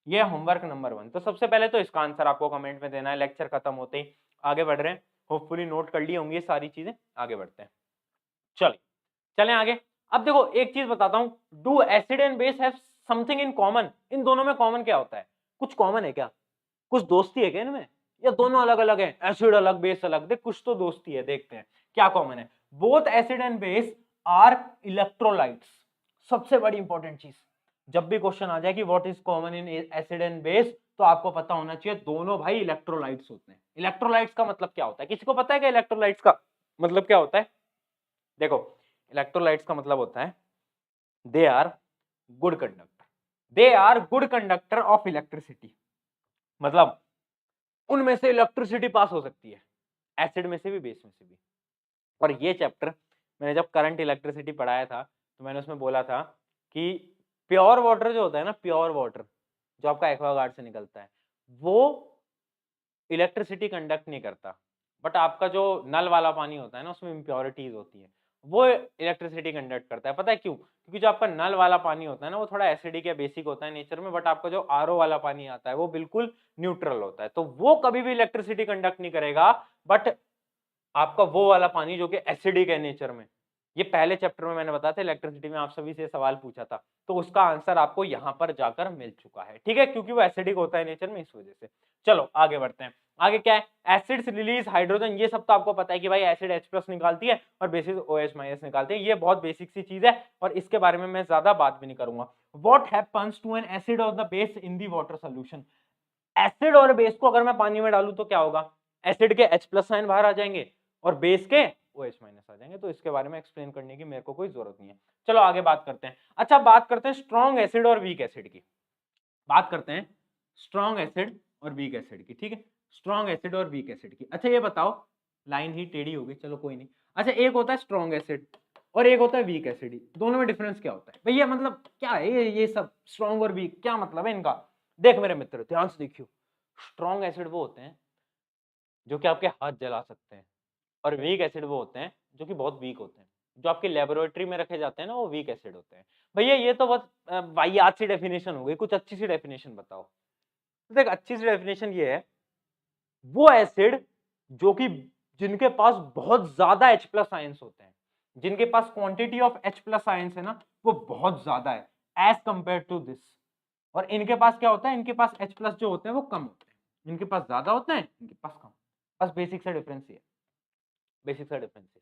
ये होमवर्क नंबर 1। तो सबसे पहले तो इसका आंसर आपको कमेंट में देना है लेक्चर खत्म होते ही। आगे बढ़ रहे हैं, होपफुली नोट कर ली होंगी ये सारी चीजें, आगे बढ़ते हैं। चलिए चलें आगे। अब देखो एक चीज बताता हूं, do acid and base have something in common? इन दोनों में कॉमन क्या होता है? कुछ कॉमन है क्या? कुछ दोस्ती है क्या इनमें, या दोनों अलग अलग है? एसिड अलग बेस अलग, देख कुछ तो दोस्ती है, देखते हैं क्या कॉमन है। Both acid and base are electrolytes. सबसे बड़ी इंपॉर्टेंट चीज, जब भी क्वेश्चन आ जाए कि what is common in acid and base, तो आपको पता होना चाहिए दोनों भाई इलेक्ट्रोलाइट्स होते हैं। इलेक्ट्रोलाइट्स का मतलब क्या होता है? किसी को पता है क्या इलेक्ट्रोलाइट्स का मतलब क्या होता है? देखो इलेक्ट्रोलाइट्स का मतलब होता है they are good conductor, they are good conductor of electricity. मतलब उनमें से इलेक्ट्रिसिटी पास हो सकती है, एसिड में से भी बेस में से भी। और ये चैप्टर मैंने जब करंट इलेक्ट्रिसिटी पढ़ाया था, तो मैंने उसमें बोला था कि प्योर वाटर जो होता है ना, प्योर वाटर जो आपका एक्वागार्ड से निकलता है, वो इलेक्ट्रिसिटी कंडक्ट नहीं करता। बट आपका जो नल वाला पानी होता है ना, उसमें इम्प्योरिटीज होती है, वो इलेक्ट्रिसिटी कंडक्ट करता है। पता है क्यों? क्योंकि जो आपका नल वाला पानी होता है ना, वो थोड़ा एसिडिक या बेसिक होता है नेचर में, बट आपका जो आरओ वाला पानी आता है वो बिल्कुल न्यूट्रल होता है, तो वो कभी भी इलेक्ट्रिसिटी कंडक्ट नहीं करेगा। बट आपका वो वाला पानी जो कि एसिडिक है नेचर में, ये पहले चैप्टर में मैंने बताया था इलेक्ट्रिसिटी में, आप सभी से सवाल पूछा था, तो उसका आंसर आपको यहां पर जाकर मिल चुका है, ठीक है, क्योंकि वो एसिडिक होता है नेचर में, इस वजह से। चलो आगे बढ़ते हैं। आगे क्या है? एसिड्स रिलीज हाइड्रोजन, ये सब तो आपको पता है कि भाई एसिड H+ निकालती है और बेसिस OH- निकालती है, ये बहुत बेसिक सी चीज है और इसके बारे में मैं ज्यादा बात भी नहीं करूंगा। What happens to an acid और the base in the water solution? Acid और बेस को अगर मैं पानी में डालूं तो क्या होगा? एसिड के H+ साइन बाहर आ जाएंगे और बेस के OH- आ जाएंगे, तो इसके बारे में एक्सप्लेन करने की मेरे को कोई जरूरत नहीं है। चलो आगे बात करते हैं। अच्छा बात करते हैं स्ट्रॉन्ग एसिड और वीक एसिड की, बात करते हैं स्ट्रॉन्ग एसिड और वीक एसिड की, ठीक है, स्ट्रॉन्ग एसिड और वीक एसिड की। अच्छा ये बताओ, लाइन ही टेढ़ी होगी, चलो कोई नहीं। अच्छा एक होता है स्ट्रॉन्ग एसिड और एक होता है वीक एसिड, दोनों में डिफरेंस क्या होता है भैया? मतलब क्या है ये सब स्ट्रॉन्ग और वीक, क्या मतलब है इनका? देख मेरे मित्र ध्यान से देखियो, स्ट्रॉन्ग एसिड वो होते हैं जो कि आपके हाथ जला सकते हैं, और वीक एसिड वो होते हैं जो कि बहुत वीक होते हैं, जो आपके लेबोरेटरी में रखे जाते हैं ना, वो वीक एसिड होते हैं। भैया ये तो बहुत वाहियात सी डेफिनेशन हो गई, कुछ अच्छी सी डेफिनेशन बताओ। तो देख अच्छी सी डेफिनेशन ये है, वो एसिड जो कि जिनके पास बहुत ज्यादा H+ आयंस होते हैं, जिनके पास क्वांटिटी ऑफ H+ आयंस है ना, वो बहुत ज्यादा है एज कंपेयर टू दिस। और इनके पास क्या होता है? इनके पास H+ जो होते हैं वो कम होते हैं, इनके पास ज्यादा होते हैं, इनके पास कम। बस बेसिक सा डिफरेंस ये है, बेसिक सा डिफरेंस ये।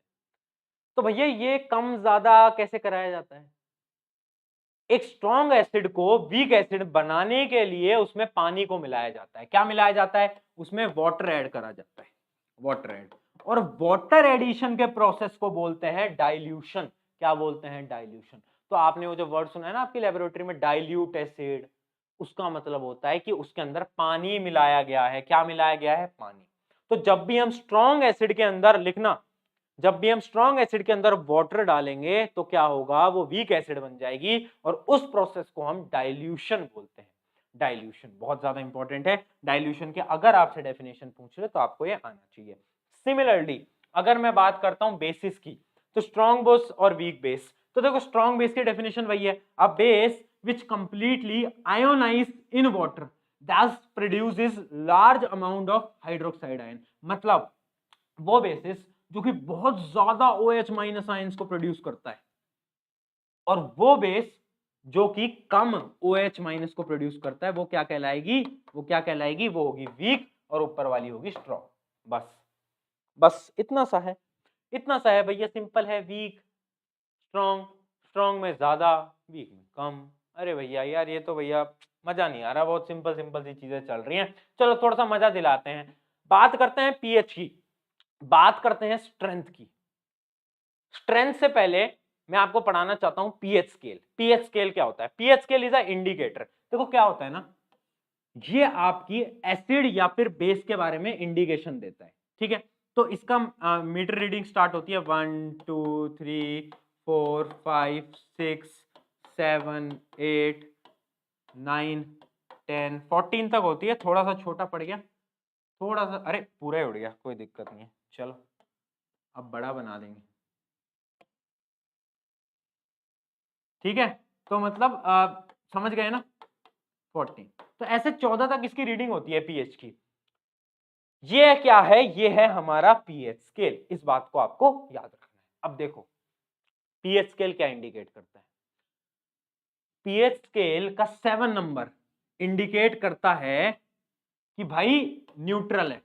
तो भैया ये कम ज्यादा कैसे कराया जाता है? एक स्ट्रॉन्ग एसिड को वीक एसिड बनाने के लिए उसमें पानी को मिलाया जाता है। क्या मिलाया जाता है? उसमें वाटर ऐड करा जाता है, वाटर ऐड। और वाटर एडिशन के प्रोसेस को बोलते हैं डाइल्यूशन। क्या बोलते हैं? डाइल्यूशन। तो आपने वो जो वर्ड सुना है ना आपकी लेबोरेटरी में, डाइल्यूट एसिड, उसका मतलब होता है कि उसके अंदर पानी मिलाया गया है। क्या मिलाया गया है? पानी। तो जब भी हम स्ट्रॉन्ग एसिड के अंदर लिखना, जब भी हम स्ट्रॉन्ग एसिड के अंदर वाटर डालेंगे तो क्या होगा? वो वीक एसिड बन जाएगी और उस प्रोसेस को हम डाइल्यूशन बोलते हैं। डाइल्यूशन बहुत ज्यादा इंपॉर्टेंट है। डाइल्यूशन के अगर आपसे डेफिनेशन पूछ रहे तो आपको ये आना चाहिए। सिमिलरली अगर मैं बात करता हूं बेसिस की, तो स्ट्रॉन्ग बेस और वीक बेस, तो देखो स्ट्रॉन्ग बेस की डेफिनेशन वही है, a base which completely ionise in water thus produces large amount of hydroxide ion। मतलब वो बेसिस जो कि बहुत ज्यादा OH- आयंस को प्रोड्यूस करता है, और वो बेस जो कि कम OH- को प्रोड्यूस करता है, वो क्या कहलाएगी? वो क्या कहलाएगी? वो होगी वीक, और ऊपर वाली होगी स्ट्रॉन्ग। बस बस इतना सा है, इतना सा है भैया, सिंपल है। वीक स्ट्रॉन्ग, स्ट्रॉन्ग में ज्यादा, वीक में कम। अरे भैया यार ये तो भैया मजा नहीं आ रहा, बहुत सिंपल सिंपल सी चीजें चल रही हैं। चलो थोड़ा सा मजा दिलाते हैं, बात करते हैं पीएच की, बात करते हैं स्ट्रेंथ की। स्ट्रेंथ से पहले मैं आपको पढ़ाना चाहता हूं पीएच स्केल। पीएच स्केल क्या होता है? PH scale is a indicator. देखो क्या होता है ना, ये आपकी एसिड या फिर बेस के बारे में इंडिकेशन देता है, ठीक है। तो इसका मीटर रीडिंग स्टार्ट होती है 1 2 3 4 5 6 7 8 9 10 14 तक होती है। थोड़ा सा छोटा पड़ गया, थोड़ा सा, अरे पूरा ही उड़ गया, कोई दिक्कत नहीं है। चलो अब बड़ा बना देंगे। ठीक है, तो मतलब समझ गए ना 14। तो ऐसे 14 तक इसकी रीडिंग होती है पीएच की। ये क्या है, ये है हमारा पीएच स्केल, इस बात को आपको याद रखना है। अब देखो पीएच स्केल क्या इंडिकेट करता है, पीएच स्केल का 7 नंबर इंडिकेट करता है कि भाई न्यूट्रल है,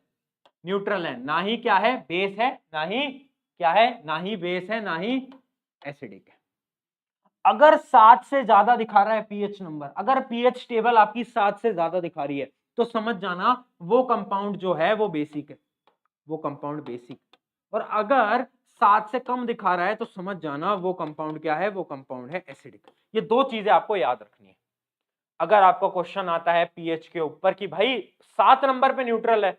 न्यूट्रल है, ना ही क्या है बेस है, ना ही क्या है, ना ही बेस है, ना ही एसिडिक है। अगर 7 से ज्यादा दिखा रहा है पीएच नंबर, अगर पीएच टेबल आपकी 7 से ज्यादा दिखा रही है तो समझ जाना वो कंपाउंड जो है वो बेसिक है, वो कंपाउंड बेसिक। और अगर 7 से कम दिखा रहा है तो समझ जाना वो कंपाउंड क्या है, वो कंपाउंड है एसिडिक। ये दो चीजें आपको याद रखनी है। अगर आपको क्वेश्चन आता है पीएच के ऊपर कि भाई 7 नंबर पे न्यूट्रल है,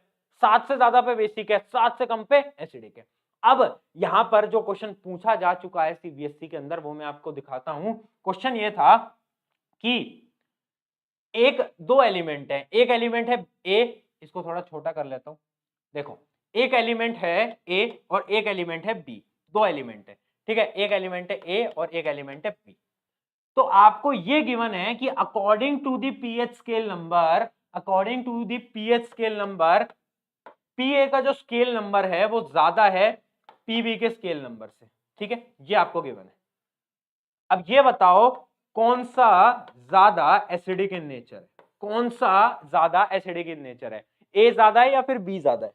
7 से ज्यादा पे बेसिक है, 7 से कम पे एसिडिक है। अब यहां पर जो क्वेश्चन पूछा जा चुका है सीबीएसई के अंदर वो मैं आपको दिखाता हूं। क्वेश्चन ये था कि एक दो एलिमेंट है, एक एलिमेंट है ए, इसको थोड़ा छोटा कर लेता हूं। देखो एक एलिमेंट है ए और एक एलिमेंट है बी, दो एलिमेंट है, ठीक है, एक एलिमेंट है ए और एक एलिमेंट है बी। तो आपको ये गिवन है कि according to the pH scale number, according to the pH scale number, pH का जो स्केल नंबर है वो ज्यादा है पीबी के स्केल नंबर से, ठीक है, ये आपको गिवन है। अब ये बताओ कौन सा ज्यादा एसिडिक इन नेचर है, कौन सा ज्यादा एसिडिक इन नेचर है, ए ज्यादा है या फिर बी ज्यादा है।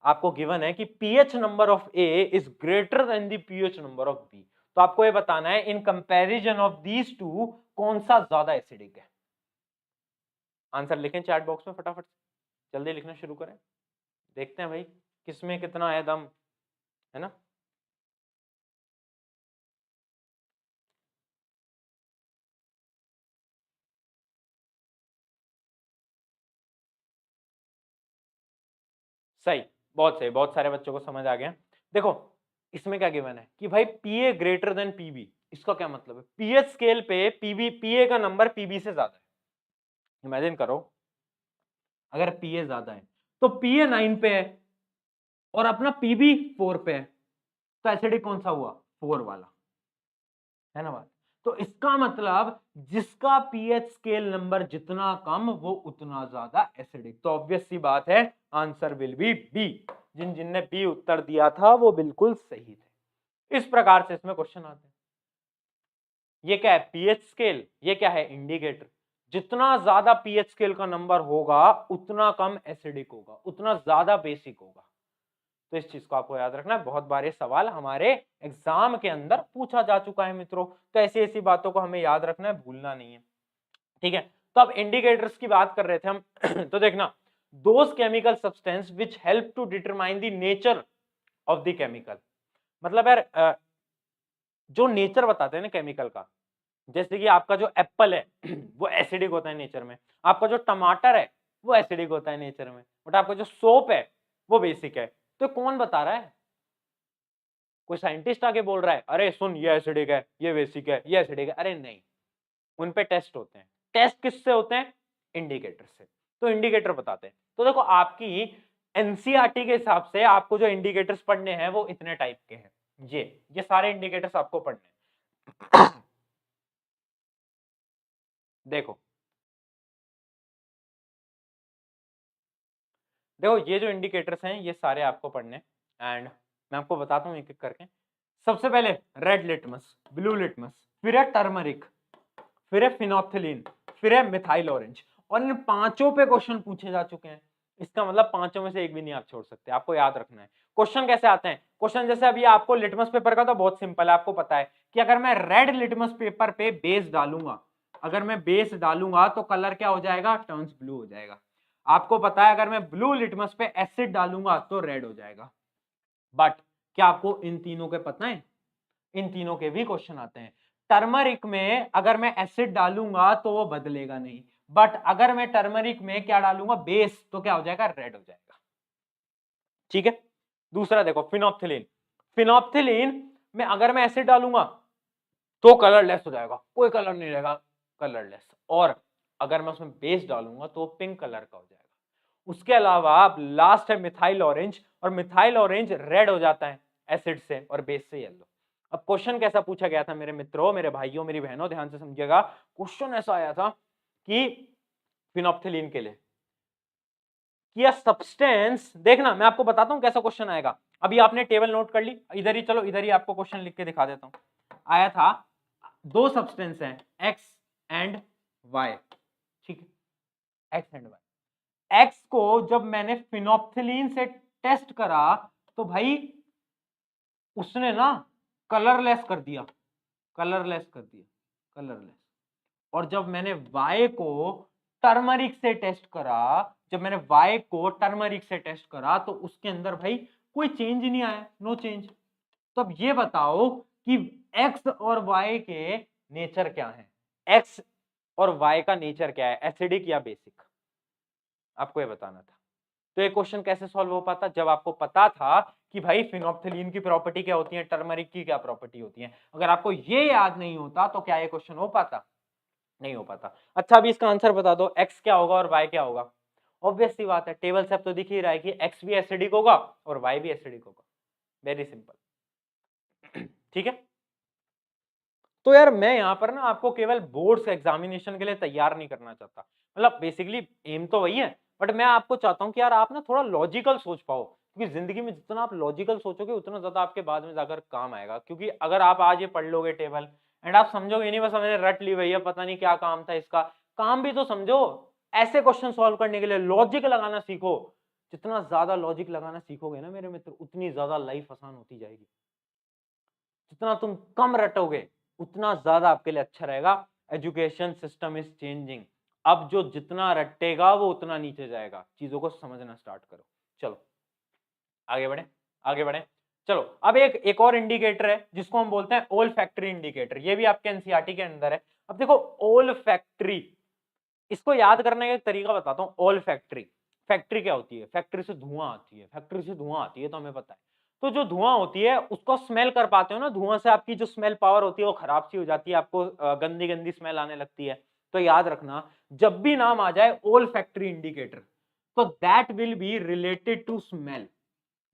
आपको गिवन है कि pH number of A is greater than the pH number of B, तो आपको ये बताना है in comparison of these two कौन सा ज्यादा एसिडिक है। आंसर लिखें चैट बॉक्स में फटाफट से, जल्दी लिखना शुरू करें, देखते हैं भाई किसमें कितना है दम, है ना। सही, बहुत सही, बहुत सारे बच्चों को समझ आ गया। देखो इसमें क्या गिवन है कि भाई पीए ग्रेटर देन पीबी, इसका क्या मतलब है, पीएच स्केल पे पीबी, पीए का नंबर पीबी से ज्यादा है। इमेजिन करो अगर पीए ज्यादा है तो पीए 9 पे है और अपना पीबी 4 पे है, तो एसिडिक कौन सा हुआ, 4 वाला, है ना बात। तो इसका मतलब जिसका पीएच स्केल नंबर जितना कम वो उतना ज्यादा एसिडिक, तो ऑब्वियस सी बात है आंसर विल बी बी। जिन जिनने बी उत्तर दिया था वो बिल्कुल सही थे। इस प्रकार से इसमें क्वेश्चन आते हैं। ये क्या है पीएच स्केल, ये क्या है इंडिकेटर, जितना ज्यादा पीएच स्केल का नंबर होगा उतना कम एसिडिक होगा, उतना ज्यादा बेसिक होगा। तो इस चीज को आपको याद रखना है, बहुत बार ये सवाल हमारे एग्जाम के अंदर पूछा जा चुका है मित्रों, तो ऐसी ऐसी बातों को हमें याद रखना है, भूलना नहीं है, ठीक है। तो अब इंडिकेटर्स की बात कर रहे थे हम तो देखना those chemical substance which help to determine the nature of the chemical, मतलब यार जो नेचर बताते हैं ना केमिकल का, जैसे कि आपका जो एप्पल है वो एसिडिक होता है नेचर में, आपका जो टमाटर है वो एसिडिक होता है नेचर में, बट आपका जो सोप है वो बेसिक है। तो कौन बता रहा है, कोई साइंटिस्ट आके बोल रहा है अरे सुन ये एसिडिक है, ये बेसिक है, ये एसिडिक है, अरे नहीं, उन पे टेस्ट होते हैं। टेस्ट किससे होते हैं, इंडिकेटर से। तो इंडिकेटर बताते हैं। तो देखो आपकी एनसीईआरटी के हिसाब से आपको जो इंडिकेटर्स पढ़ने हैं वो इतने टाइप के हैं, ये सारे इंडिकेटर्स आपको पढ़ने हैं। देखो देखो ये जो इंडिकेटर्स हैं ये सारे आपको पढ़ने, एंड मैं आपको बताता हूँ एक एक करके। सबसे पहले रेड लिटमस, ब्लू लिटमस, फिर है टर्मरिक, फिर है फिनोप्थिलीन, फिर है मिथाइल ऑरेंज, और इन पांचों पे क्वेश्चन पूछे जा चुके हैं। इसका मतलब पांचों में से एक भी नहीं आप छोड़ सकते, आपको याद रखना है। क्वेश्चन कैसे आते हैं, क्वेश्चन जैसे अभी आपको लिटमस पेपर का तो बहुत सिंपल है, आपको पता है कि अगर मैं रेड लिटमस पेपर पे बेस डालूंगा, अगर मैं बेस डालूंगा तो कलर क्या हो जाएगा, टर्न्स ब्लू हो जाएगा। आपको पता है अगर मैं ब्लू लिटमस पे एसिड डालूंगा तो रेड हो जाएगा। बट क्या आपको इन तीनों के पता है, इन तीनों के भी क्वेश्चन आते हैं। टर्मरिक में अगर मैं एसिड डालूंगा तो वो बदलेगा नहीं, बट अगर मैं टर्मरिक में क्या डालूंगा, बेस, तो क्या हो जाएगा, रेड हो जाएगा, ठीक है। दूसरा देखो फिनोप्थिलीन, फिनोप्थिलीन में अगर मैं एसिड डालूंगा तो कलरलेस हो जाएगा, कोई कलर नहीं रहेगा, कलरलेस। और अगर मैं उसमें बेस डालूंगा तो पिंक कलर का हो जाएगा। उसके अलावा अब लास्ट है मिथाइल ऑरेंज, और मिथाइल ऑरेंज रेड हो जाता है एसिड से और बेस से येलो। अब क्वेश्चन कैसा पूछा गया था मेरे मित्रों, मेरे भाइयों, मेरी बहनों, ध्यान से समझिएगा। क्वेश्चन ऐसा आया था कि फिनोप्थिलीन के लिए कि अ सब्सटेंस, देखना मैं आपको बताता हूं कैसा क्वेश्चन आएगा। अभी आपने टेबल नोट कर ली, इधर ही चलो, इधर ही आपको क्वेश्चन लिख के दिखा देता हूं। आया था दो सब्सटेंस हैं एक्स एंड वाई, ठीक है, एक्स एंड वाई। एक्स को जब मैंने फिनोप्थिलीन से टेस्ट करा तो भाई उसने ना कलरलेस कर दिया, कलरलेस कर दिया, कलरलेस। और जब मैंने वाई को टर्मरिक से टेस्ट करा, जब मैंने वाई को टर्मरिक से टेस्ट करा तो उसके अंदर भाई कोई चेंज नहीं आया, नो चेंज। तो अब ये बताओ कि एक्स और वाई के नेचर क्या है, एक्स और वाई का नेचर क्या है, एसिडिक या बेसिक, आपको ये बताना था। तो ये क्वेश्चन कैसे सॉल्व हो पाता, जब आपको पता था कि भाई फिनोप्थिलीन की प्रॉपर्टी क्या होती है, टर्मरिक की क्या प्रॉपर्टी होती है। अगर आपको ये याद नहीं होता तो क्या ये क्वेश्चन हो पाता, नहीं हो पाता। अच्छा अभी इसका आंसर बता दो, एक्स क्या होगा और वाई क्या होगा। ऑब्वियस सी बात है, टेबल से अब तो दिख ही रहा है कि एक्स भी एसिडिक होगा और वाई भी एसिडिक होगा, वेरी सिंपल। ठीक है, तो यार मैं यहां पर ना आपको केवल बोर्ड्स एग्जामिनेशन के लिए तैयार नहीं करना चाहता, मतलब बेसिकली एम तो वही है, बट मैं आपको चाहता हूं कि यार आप ना थोड़ा लॉजिकल सोच पाओ, क्योंकि जिंदगी में जितना आप लॉजिकल सोचोगे उतना ज्यादा आपके बाद में जाकर काम आएगा। क्योंकि अगर आप आज ये पढ़ लोगे टेबल एंड आप समझोगे नहीं बस मैंने रट ली भैया पता नहीं क्या काम था इसका, काम भी तो समझो। ऐसे क्वेश्चन सॉल्व करने के लिए लॉजिक लगाना सीखो, जितना ज्यादा लॉजिक लगाना सीखोगे ना मेरे मित्र उतनी ज्यादा लाइफ आसान होती जाएगी। जितना तुम कम रटोगे उतना ज्यादा आपके लिए अच्छा रहेगा। एजुकेशन सिस्टम इज चेंजिंग, अब जो जितना रटेगा वो उतना नीचे जाएगा, चीजों को समझना स्टार्ट करो। चलो आगे बढ़े, आगे बढ़े। चलो अब एक और इंडिकेटर है जिसको हम बोलते हैं ओल फैक्ट्री इंडिकेटर, ये भी आपके एनसीईआरटी के अंदर है। अब देखो ओल फैक्ट्री, इसको याद करने का एक तरीका बताता हूँ। ओल फैक्ट्री, फैक्ट्री क्या होती है, फैक्ट्री से धुआं आती है, फैक्ट्री से धुआं आती है तो हमें पता है। तो जो धुआं होती है उसको स्मेल कर पाते हो ना, धुआं से आपकी जो स्मेल पावर होती है वो खराब सी हो जाती है, आपको गंदी गंदी स्मेल आने लगती है। तो याद रखना जब भी नाम आ जाए ओल फैक्ट्री इंडिकेटर तो that will be related to smell,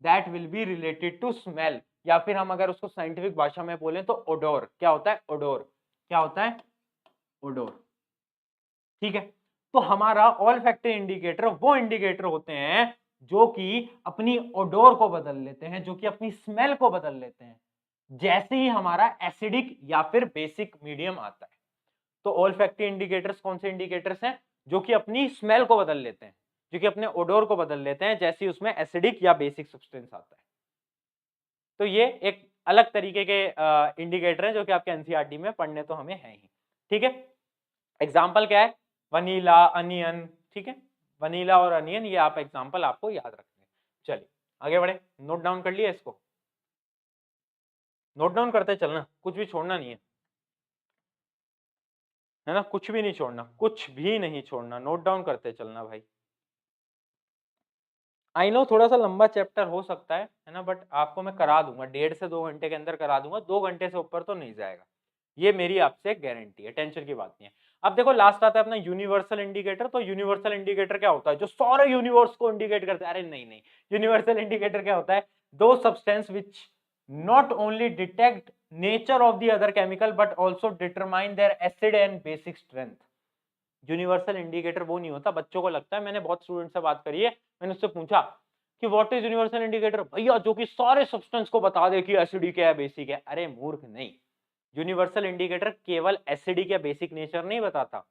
that will be related to smell, या फिर हम अगर उसको साइंटिफिक भाषा में बोले तो ओडोर। क्या होता है ओडोर, क्या होता है ओडोर, ठीक है। तो हमारा ऑल फैक्ट्री इंडिकेटर वो इंडिकेटर होते हैं जो कि अपनी ओडोर को बदल लेते हैं, जो कि अपनी स्मेल को बदल लेते हैं जैसे ही हमारा एसिडिक या फिर बेसिक मीडियम आता है। तो ऑल फैक्ट्री इंडिकेटर्स कौन से इंडिकेटर्स हैं, जो कि अपनी स्मेल को बदल लेते हैं, जो कि अपने ओडोर को बदल लेते हैं जैसे ही उसमें एसिडिक या बेसिक सब्सटेंस आता है। तो ये एक अलग तरीके के इंडिकेटर है जो कि आपके एनसीईआरटी में पढ़ने तो हमें है ही, ठीक है। एग्जाम्पल क्या है, वनीला, अनियन, ठीक है, वनीला और अनियन, ये आप एग्जाम्पल आपको याद रखने हैं। चलिए आगे बढ़े, नोट डाउन कर लिया इसको, नोट डाउन करते चलना, कुछ भी छोड़ना नहीं है ना, कुछ भी नहीं छोड़ना, कुछ भी नहीं छोड़ना, नोट डाउन करते चलना भाई। आई नो थोड़ा सा लंबा चैप्टर हो सकता है ना, बट आपको मैं करा दूंगा, 1.5 से 2 घंटे के अंदर करा दूंगा, 2 घंटे से ऊपर तो नहीं जाएगा, ये मेरी आपसे गारंटी है, टेंशन की बात नहीं है। अब देखो लास्ट आता है अपना यूनिवर्सल इंडिकेटर। तो यूनिवर्सल इंडिकेटर क्या होता है, जो सारे यूनिवर्स को इंडिकेट करता है, अरे नहीं नहीं, यूनिवर्सल इंडिकेटर क्या होता है, दो substance which not only detect nature of the other chemical but also determine their acid and basic strength। Universal indicator वो नहीं होता, बच्चों को लगता है, मैंने बहुत स्टूडेंट से बात करी है, मैंने उससे पूछा कि व्हाट इज यूनिवर्सल इंडिकेटर, भैया जो कि सारे सब्सटेंस को बता दे कि एसिडिक है बेसिक है। अरे मूर्ख नहीं, यूनिवर्सल इंडिकेटर केवल एसिडिक या बेसिक नेचर नहीं बताता,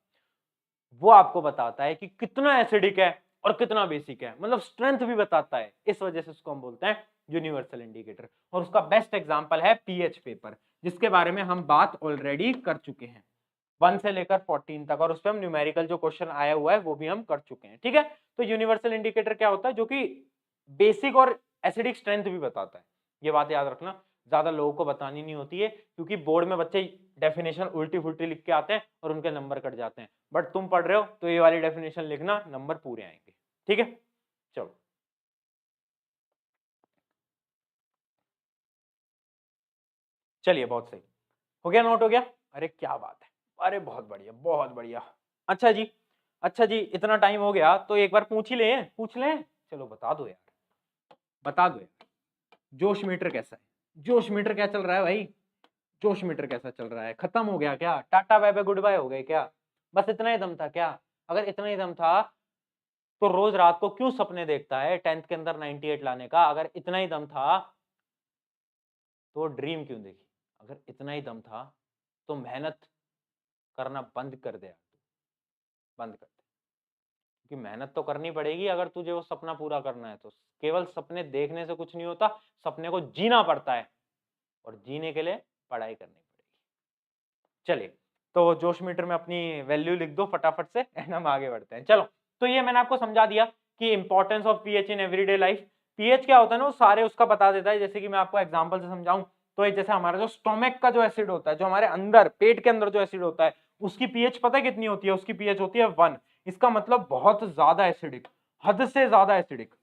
वो आपको बताता है कि कितना एसिडिक है और कितना बेसिक है, मतलब स्ट्रेंथ भी बताता है। इस वजह से उसको हम बोलते हैं यूनिवर्सल इंडिकेटर। और उसका बेस्ट एग्जांपल है पीएच पेपर, जिसके बारे में हम बात ऑलरेडी कर चुके हैं 1 से लेकर 14 तक, और उस पर हम न्यूमेरिकल जो क्वेश्चन आया हुआ है वो भी हम कर चुके हैं, ठीक है। तो यूनिवर्सल इंडिकेटर क्या होता है, जो कि बेसिक और एसिडिक स्ट्रेंथ भी बताता है। ये बात याद रखना, ज्यादा लोगों को बतानी नहीं होती है, क्योंकि बोर्ड में बच्चे डेफिनेशन उल्टी फुल्टी लिख के आते हैं और उनके नंबर कट जाते हैं। बट तुम पढ़ रहे हो तो ये वाली डेफिनेशन लिखना, नंबर पूरे आएंगे, ठीक है। चलो चलिए, बहुत सही हो गया, नोट हो गया, अरे क्या बात है, अरे बहुत बढ़िया बहुत बढ़िया। अच्छा जी, अच्छा जी, इतना टाइम हो गया तो एक बार पूछ ही ले, पूछ लें, चलो बता दो यार, बता दो यार, जोश मीटर कैसा है, जोश मीटर क्या चल रहा है भाई। जोश मीटर कैसा चल रहा है, खत्म हो गया क्या, tata bye bye goodbye हो गए क्या, बस इतना ही दम था क्या? अगर इतना ही दम था तो रोज रात को क्यों सपने देखता है 10th के अंदर 98 लाने का? अगर इतना ही दम था तो ड्रीम क्यों देखी? अगर इतना ही दम था तो मेहनत करना बंद कर दे, बंद कर दे, क्योंकि मेहनत तो करनी पड़ेगी अगर तुझे वो सपना पूरा करना है तो। केवल सपने देखने से कुछ नहीं होता, सपने को जीना पड़ता है और जीने के लिए पढ़ाई करनी पड़ेगी। चलिए, तो जोश मीटर में अपनी वैल्यू लिख दो फटाफट से एंड हम आगे बढ़ते हैं। चलो, तो ये मैंने आपको समझा दिया कि importance of pH in everyday life. PH क्या होता है ना, वो सारे उसका बता देता है। जैसे कि मैं आपको एग्जांपल से समझाऊं तो जैसे हमारा जो स्टोमक का जो एसिड होता है, जो हमारे अंदर पेट के अंदर जो एसिड होता है, उसकी पीएच पता है कितनी होती है? उसकी पीएच होती है 1। इसका मतलब बहुत ज्यादा एसिडिक, हद से ज्यादा एसिडिक,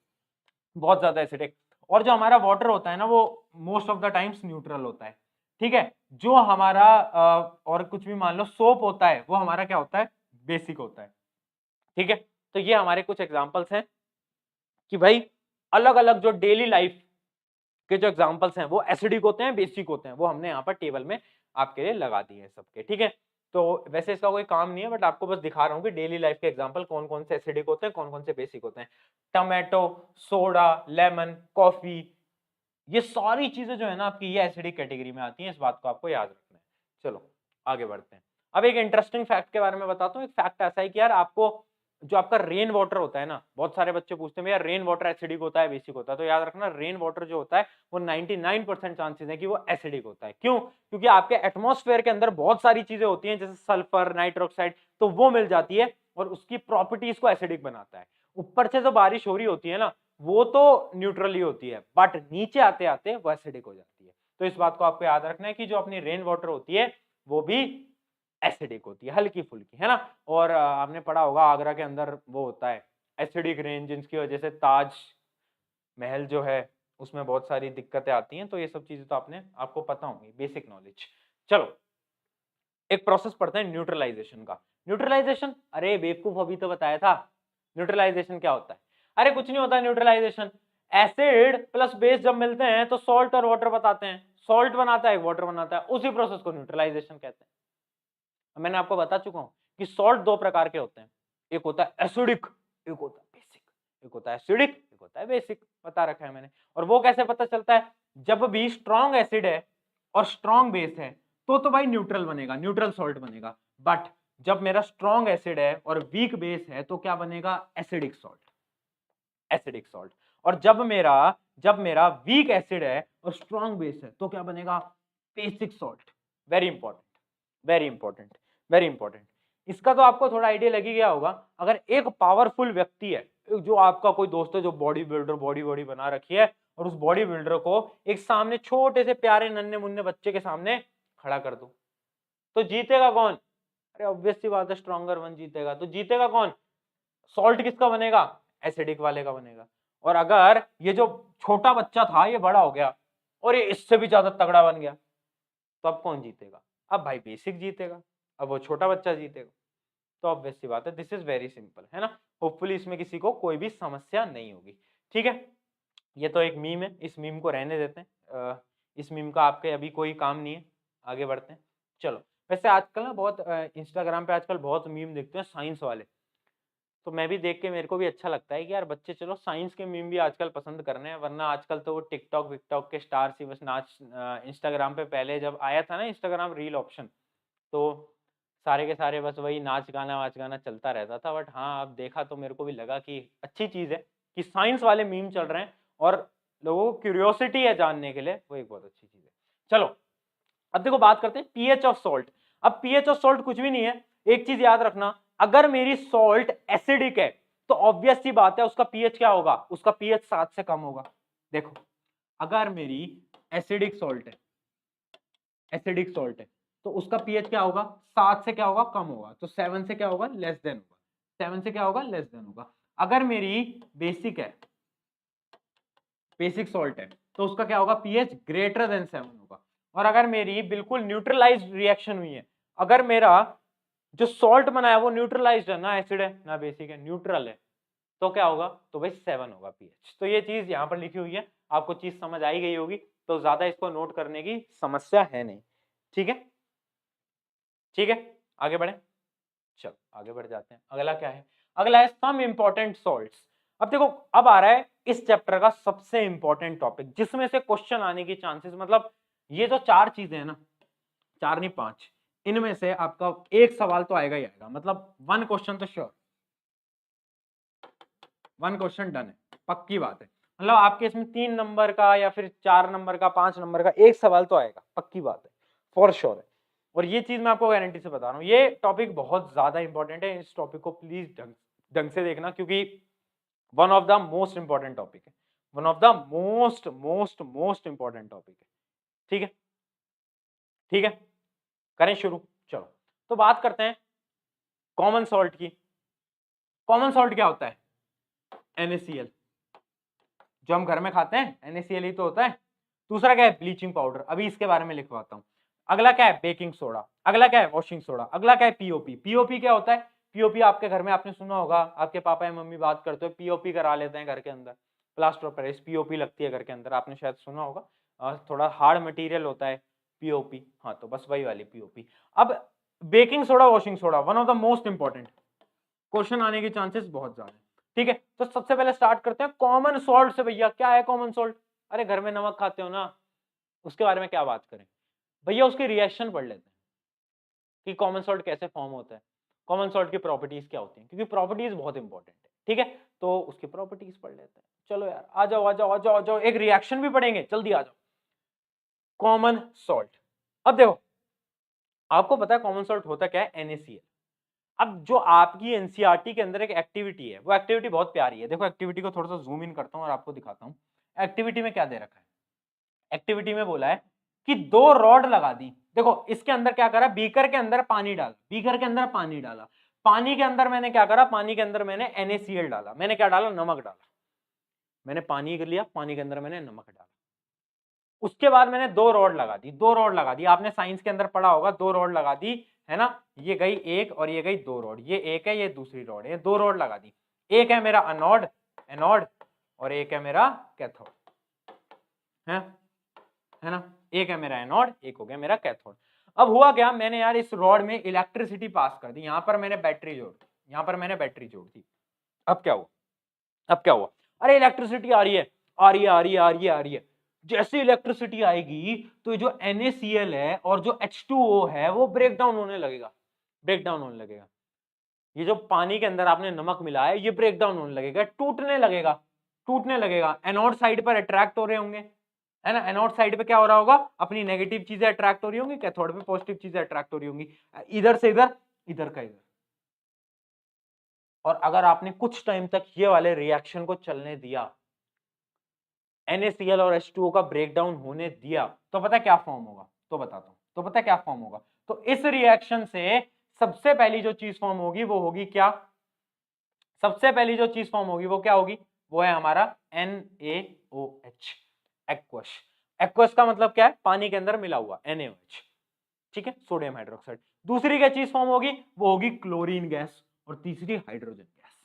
बहुत ज्यादा एसिडिक। और जो हमारा वाटर होता है ना, वो most of the times neutral होता है। ठीक है, जो हमारा और कुछ भी मान लो सोप होता है, वो हमारा क्या होता है? बेसिक होता है। ठीक है, तो ये हमारे कुछ एग्जांपल्स हैं कि भाई अलग अलग जो डेली लाइफ के जो एग्जांपल्स हैं वो एसिडिक होते हैं, बेसिक होते हैं, वो हमने यहाँ पर टेबल में आपके लिए लगा दिए हैं सबके। ठीक है, तो वैसे इसका कोई काम नहीं है, बट आपको बस दिखा रहा हूँ कि डेली लाइफ के एग्जांपल कौन कौन से एसिडिक होते हैं, कौन कौन से बेसिक होते हैं। टमाटो, सोडा, लेमन, कॉफी, ये सारी चीजें जो है ना आपकी, ये एसिडिक कैटेगरी में आती हैं। इस बात को आपको याद रखना है। चलो आगे बढ़ते हैं। अब एक इंटरेस्टिंग फैक्ट के बारे में बताता हूँ। एक फैक्ट ऐसा है कि यार आपको जो आपका रेन वाटर होता है ना, बहुत सारे बच्चे पूछते हैं यार रेन वाटर एसिडिक होता है बेसिक होता है? तो याद रखना, रेन वाटर जो होता है वो 99% चांसेस है कि वो एसिडिक होता है। क्यों? क्योंकि आपके एटमॉस्फेयर के अंदर बहुत सारी चीजें होती हैं जैसे सल्फर, नाइट्रोक्साइड, तो वो मिल जाती है और उसकी प्रॉपर्टीज को एसिडिक बनाता है। ऊपर से जो बारिश हो रही होती है ना, वो तो न्यूट्रल ही होती है, बट नीचे आते आते वो एसिडिक हो जाती है। तो इस बात को आपको याद रखना है कि जो अपनी रेन वाटर होती है वो भी एसिडिक होती है, हल्की फुल्की, है ना। और आपने पढ़ा होगा आगरा के अंदर वो होता है एसिडिक रेन, जिसकी वजह से ताज महल जो है उसमें बहुत सारी दिक्कतें आती हैं। तो ये सब चीजें तो आपको पता होंगी, बेसिक नॉलेज। चलो एक प्रोसेस पढ़ते हैं न्यूट्रलाइजेशन का। न्यूट्रलाइजेशन, अरे बेवकूफ, अभी तो बताया था। न्यूट्रलाइजेशन क्या होता है? अरे कुछ नहीं होता न्यूट्रलाइजेशन। एसिड प्लस बेस जब मिलते हैं तो सॉल्ट और वाटर बताते हैं, सॉल्ट बनाता है वाटर बनाता है, उसी प्रोसेस को न्यूट्रलाइजेशन कहते हैं। मैंने आपको बता चुका हूं कि सॉल्ट दो प्रकार के होते हैं, एक होता है एसिडिक, एक होता है बेसिक। एक होता है एसिडिक, एक होता है बेसिक, बता रखा है मैंने। और वो कैसे पता चलता है? जब भी स्ट्रॉन्ग एसिड है और स्ट्रॉन्ग बेस है तो भाई न्यूट्रल बनेगा, न्यूट्रल सॉल्ट बनेगा। बट जब मेरा स्ट्रॉन्ग एसिड है और वीक बेस है तो क्या बनेगा? Acidic salt, acidic salt. और जब मेरा वीक एसिड है और स्ट्रॉन्ग बेस है तो क्या बनेगा? Basic salt. Very important, very important, very important. इसका तो आपको थोड़ा आइडिया लग ही गया होगा। अगर एक पावरफुल व्यक्ति है, जो आपका कोई दोस्त है जो बॉडी बिल्डर, बॉडी बॉडी बना रखी है, और उस बॉडी बिल्डर को एक सामने छोटे से प्यारे नन्हे मुन्ने बच्चे के सामने खड़ा कर दो, तो जीतेगा कौन? अरे ऑब्वियस सी बात है, स्ट्रॉन्गर वन जीतेगा। तो जीतेगा कौन? सॉल्ट किसका बनेगा? एसिडिक वाले का बनेगा। और अगर ये जो छोटा बच्चा था ये बड़ा हो गया और ये इससे भी ज्यादा तगड़ा बन गया, तो अब कौन जीतेगा? अब भाई बेसिक जीतेगा, अब वो छोटा बच्चा जीतेगा। तो ऑब्वियस सी बात है, दिस इज वेरी सिंपल, है ना। होपफुली इसमें किसी को कोई भी समस्या नहीं होगी। ठीक है, ये तो एक मीम है, इस मीम को रहने देते हैं। इस मीम का आपके अभी कोई काम नहीं है, आगे बढ़ते हैं। चलो, वैसे आजकल ना बहुत इंस्टाग्राम पे आजकल बहुत मीम देखते हैं साइंस वाले, तो मैं भी देख के मेरे को भी अच्छा लगता है कि यार बच्चे चलो साइंस के मीम भी आजकल पसंद कर रहे हैं। वरना आजकल तो वो टिकटॉक विकटॉक के स्टार्स ही बस नाच, इंस्टाग्राम पे पहले जब आया था ना इंस्टाग्राम रील ऑप्शन, तो सारे के सारे बस वही नाच गाना वाच गाना चलता रहता था। बट हाँ, अब देखा तो मेरे को भी लगा कि अच्छी चीज़ है कि साइंस वाले मीम चल रहे हैं और लोगों को क्यूरियोसिटी है जानने के लिए, वो एक बहुत अच्छी चीज़ है। चलो अब देखो बात करते हैं पीएच ऑफ सॉल्ट। अब पीएच ऑफ सॉल्ट कुछ भी नहीं है, एक चीज याद रखना, अगर मेरी सॉल्ट एसिडिक है तो ऑब्वियस सी बात है उसका पीएच क्या होगा? उसका पीएच 7 से कम होगा। देखो, अगर मेरी एसिडिक सॉल्ट है, एसिडिक सॉल्ट है, तो उसका पीएच क्या होगा? 7 से क्या होगा? कम होगा। तो 7 से क्या होगा? लेस देन होगा। 7 से क्या होगा? लेस देन होगा। अगर मेरी बेसिक है, बेसिक सॉल्ट है, तो उसका क्या होगा? पीएच ग्रेटर देन 7 होगा। और अगर मेरी बिल्कुल न्यूट्रलाइज्ड रिएक्शन हुई है, अगर मेरा जो सॉल्ट बना है वो न्यूट्रलाइज्ड है, ना एसिड है ना बेसिक है, न्यूट्रल है, तो क्या होगा? तो भाई 7 होगा पीएच। तो ये चीज यहाँ पर लिखी हुई है, आपको चीज समझ आई गई होगी, तो ज्यादा इसको नोट करने की समस्या है नहीं। ठीक है, ठीक है, आगे बढ़े। चलो आगे बढ़ जाते हैं। अगला क्या है? अगला है सम इंपॉर्टेंट सॉल्ट्स। अब देखो, अब आ रहा है इस चैप्टर का सबसे इंपॉर्टेंट टॉपिक, जिसमें से क्वेश्चन आने की चांसेस, मतलब ये जो चार चीजें हैं ना, चार नहीं पांच, इनमें से आपका एक सवाल तो आएगा ही आएगा, मतलब वन क्वेश्चन तो श्योर, वन क्वेश्चन डन है, पक्की बात है। मतलब आपके इसमें 3 नंबर का या फिर 4 नंबर का, 5 नंबर का एक सवाल तो आएगा, पक्की बात है, फॉर श्योर है। और ये चीज मैं आपको गारंटी से बता रहा हूँ, ये टॉपिक बहुत ज्यादा इंपॉर्टेंट है। इस टॉपिक को प्लीज ढंग से देखना, क्योंकि one of the most important topic है, one of the most most most important topic है। ठीक है, ठीक है, करें शुरू। चलो तो बात करते हैं कॉमन सॉल्ट की। कॉमन सॉल्ट क्या होता है? NaCl, जो हम घर में खाते हैं NaCl ही तो होता है। दूसरा क्या है? ब्लीचिंग पाउडर, अभी इसके बारे में लिखवाता हूँ। अगला क्या है? Baking soda. अगला क्या है? Washing soda. अगला क्या है? पीओपी। पीओपी क्या होता है? पीओपी आपके घर में आपने सुना होगा, आपके पापा या मम्मी बात करते हो, पीओपी करा लेते हैं घर के अंदर, प्लास्टर ऑफ पेरिस, पीओपी लगती है घर के अंदर, आपने शायद सुना होगा। थोड़ा हार्ड मटेरियल होता है पीओपी, हाँ तो बस वही वाली पीओपी। अब baking soda, washing soda, one of the most important, question आने के चांसेस बहुत ज्यादा है। ठीक है, तो सबसे पहले स्टार्ट करते हैं कॉमन सॉल्ट से। भैया क्या है कॉमन सॉल्ट? अरे घर में नमक खाते हो ना, उसके बारे में क्या बात करें भैया, उसके रिएक्शन पढ़ लेते हैं कि कॉमन सॉल्ट कैसे फॉर्म होता है, कॉमन सॉल्ट की प्रॉपर्टीज क्या होती हैं, क्योंकि प्रॉपर्टीज बहुत इंपॉर्टेंट है। ठीक है, तो उसकी प्रॉपर्टीज पढ़ लेते हैं। चलो यार, आ जाओ आ जाओ आ जाओ आ जाओ, एक रिएक्शन भी पढ़ेंगे, जल्दी आ जाओ। कॉमन सॉल्ट, अब देखो, आपको पता है कॉमन सॉल्ट होता क्या है? NaCl। अब जो आपकी एनसीईआरटी के अंदर एक एक्टिविटी है, वो एक्टिविटी बहुत प्यारी है। देखो एक्टिविटी को थोड़ा सा जूम इन करता हूं और आपको दिखाता हूं। एक्टिविटी में क्या दे रखा है? एक्टिविटी में बोला है कि 2 रॉड लगा दी। देखो इसके अंदर क्या करा, बीकर के अंदर पानी डाला, बीकर के अंदर पानी डाला, पानी के अंदर मैंने क्या करा, पानी के अंदर मैंने NaCl डाला, मैंने क्या डाला? नमक डाला। मैंने पानी कर लिया, पानी के अंदर मैंने नमक डाला। उसके बाद मैंने 2 रॉड लगा दी, 2 रॉड लगा दी, आपने साइंस के अंदर पढ़ा होगा, 2 रॉड लगा दी, है ना? ये गई एक और ये गई 2 रॉड, ये एक है ये दूसरी रॉड है, 2 रॉड लगा दी। एक है मेरा अनोड, एनोड, और एक है मेरा कैथोड, है ना? एक है मेरा एनोड, एक हो गया मेरा कैथोड। अब हुआ क्या, मैंने यार इस रॉड में इलेक्ट्रिसिटी पास कर दी, यहां पर मैंने बैटरी जोड़ दी, यहां पर मैंने बैटरी जोड़ दी। अब क्या हुआ? अब क्या हुआ? अरे इलेक्ट्रिसिटी आ रही है, आ रही है आ रही है आ रही है आ रही है। जैसे इलेक्ट्रिसिटी आएगी तो जो NaCl है और जो H2O है वो ब्रेक डाउन होने लगेगा, ब्रेक डाउन होने लगेगा। ये जो पानी के अंदर आपने नमक मिला है, ये ब्रेक डाउन होने लगेगा, टूटने लगेगा, टूटने लगेगा। एनोड साइड पर अट्रैक्ट हो रहे होंगे, है ना? एनोड साइड पे क्या हो रहा होगा? अपनी नेगेटिव चीजें अट्रैक्ट हो रही होंगी, कैथोड पे पॉजिटिव चीजें अट्रैक्ट हो रही होंगी, इधर से इधर, इधर का इधर। और अगर आपने कुछ टाइम तक ये वाले रिएक्शन को चलने दिया, NaCl और H2O का ब्रेकडाउन होने दिया, तो पता क्या फॉर्म होगा? तो बताता हूं, तो पता क्या फॉर्म होगा? तो इस रिएक्शन से सबसे पहली जो चीज फॉर्म होगी वो होगी क्या? सबसे पहली जो चीज फॉर्म होगी वो क्या होगी? वो है हमारा NaOH, एक्वस। एक्वस का मतलब क्या है? पानी के अंदर मिला हुआ, NaOH, ठीक है, सोडियम हाइड्रोक्साइड। दूसरी क्या चीज फॉर्म होगी? वो होगी क्लोरीन गैस, और तीसरी हाइड्रोजन गैस।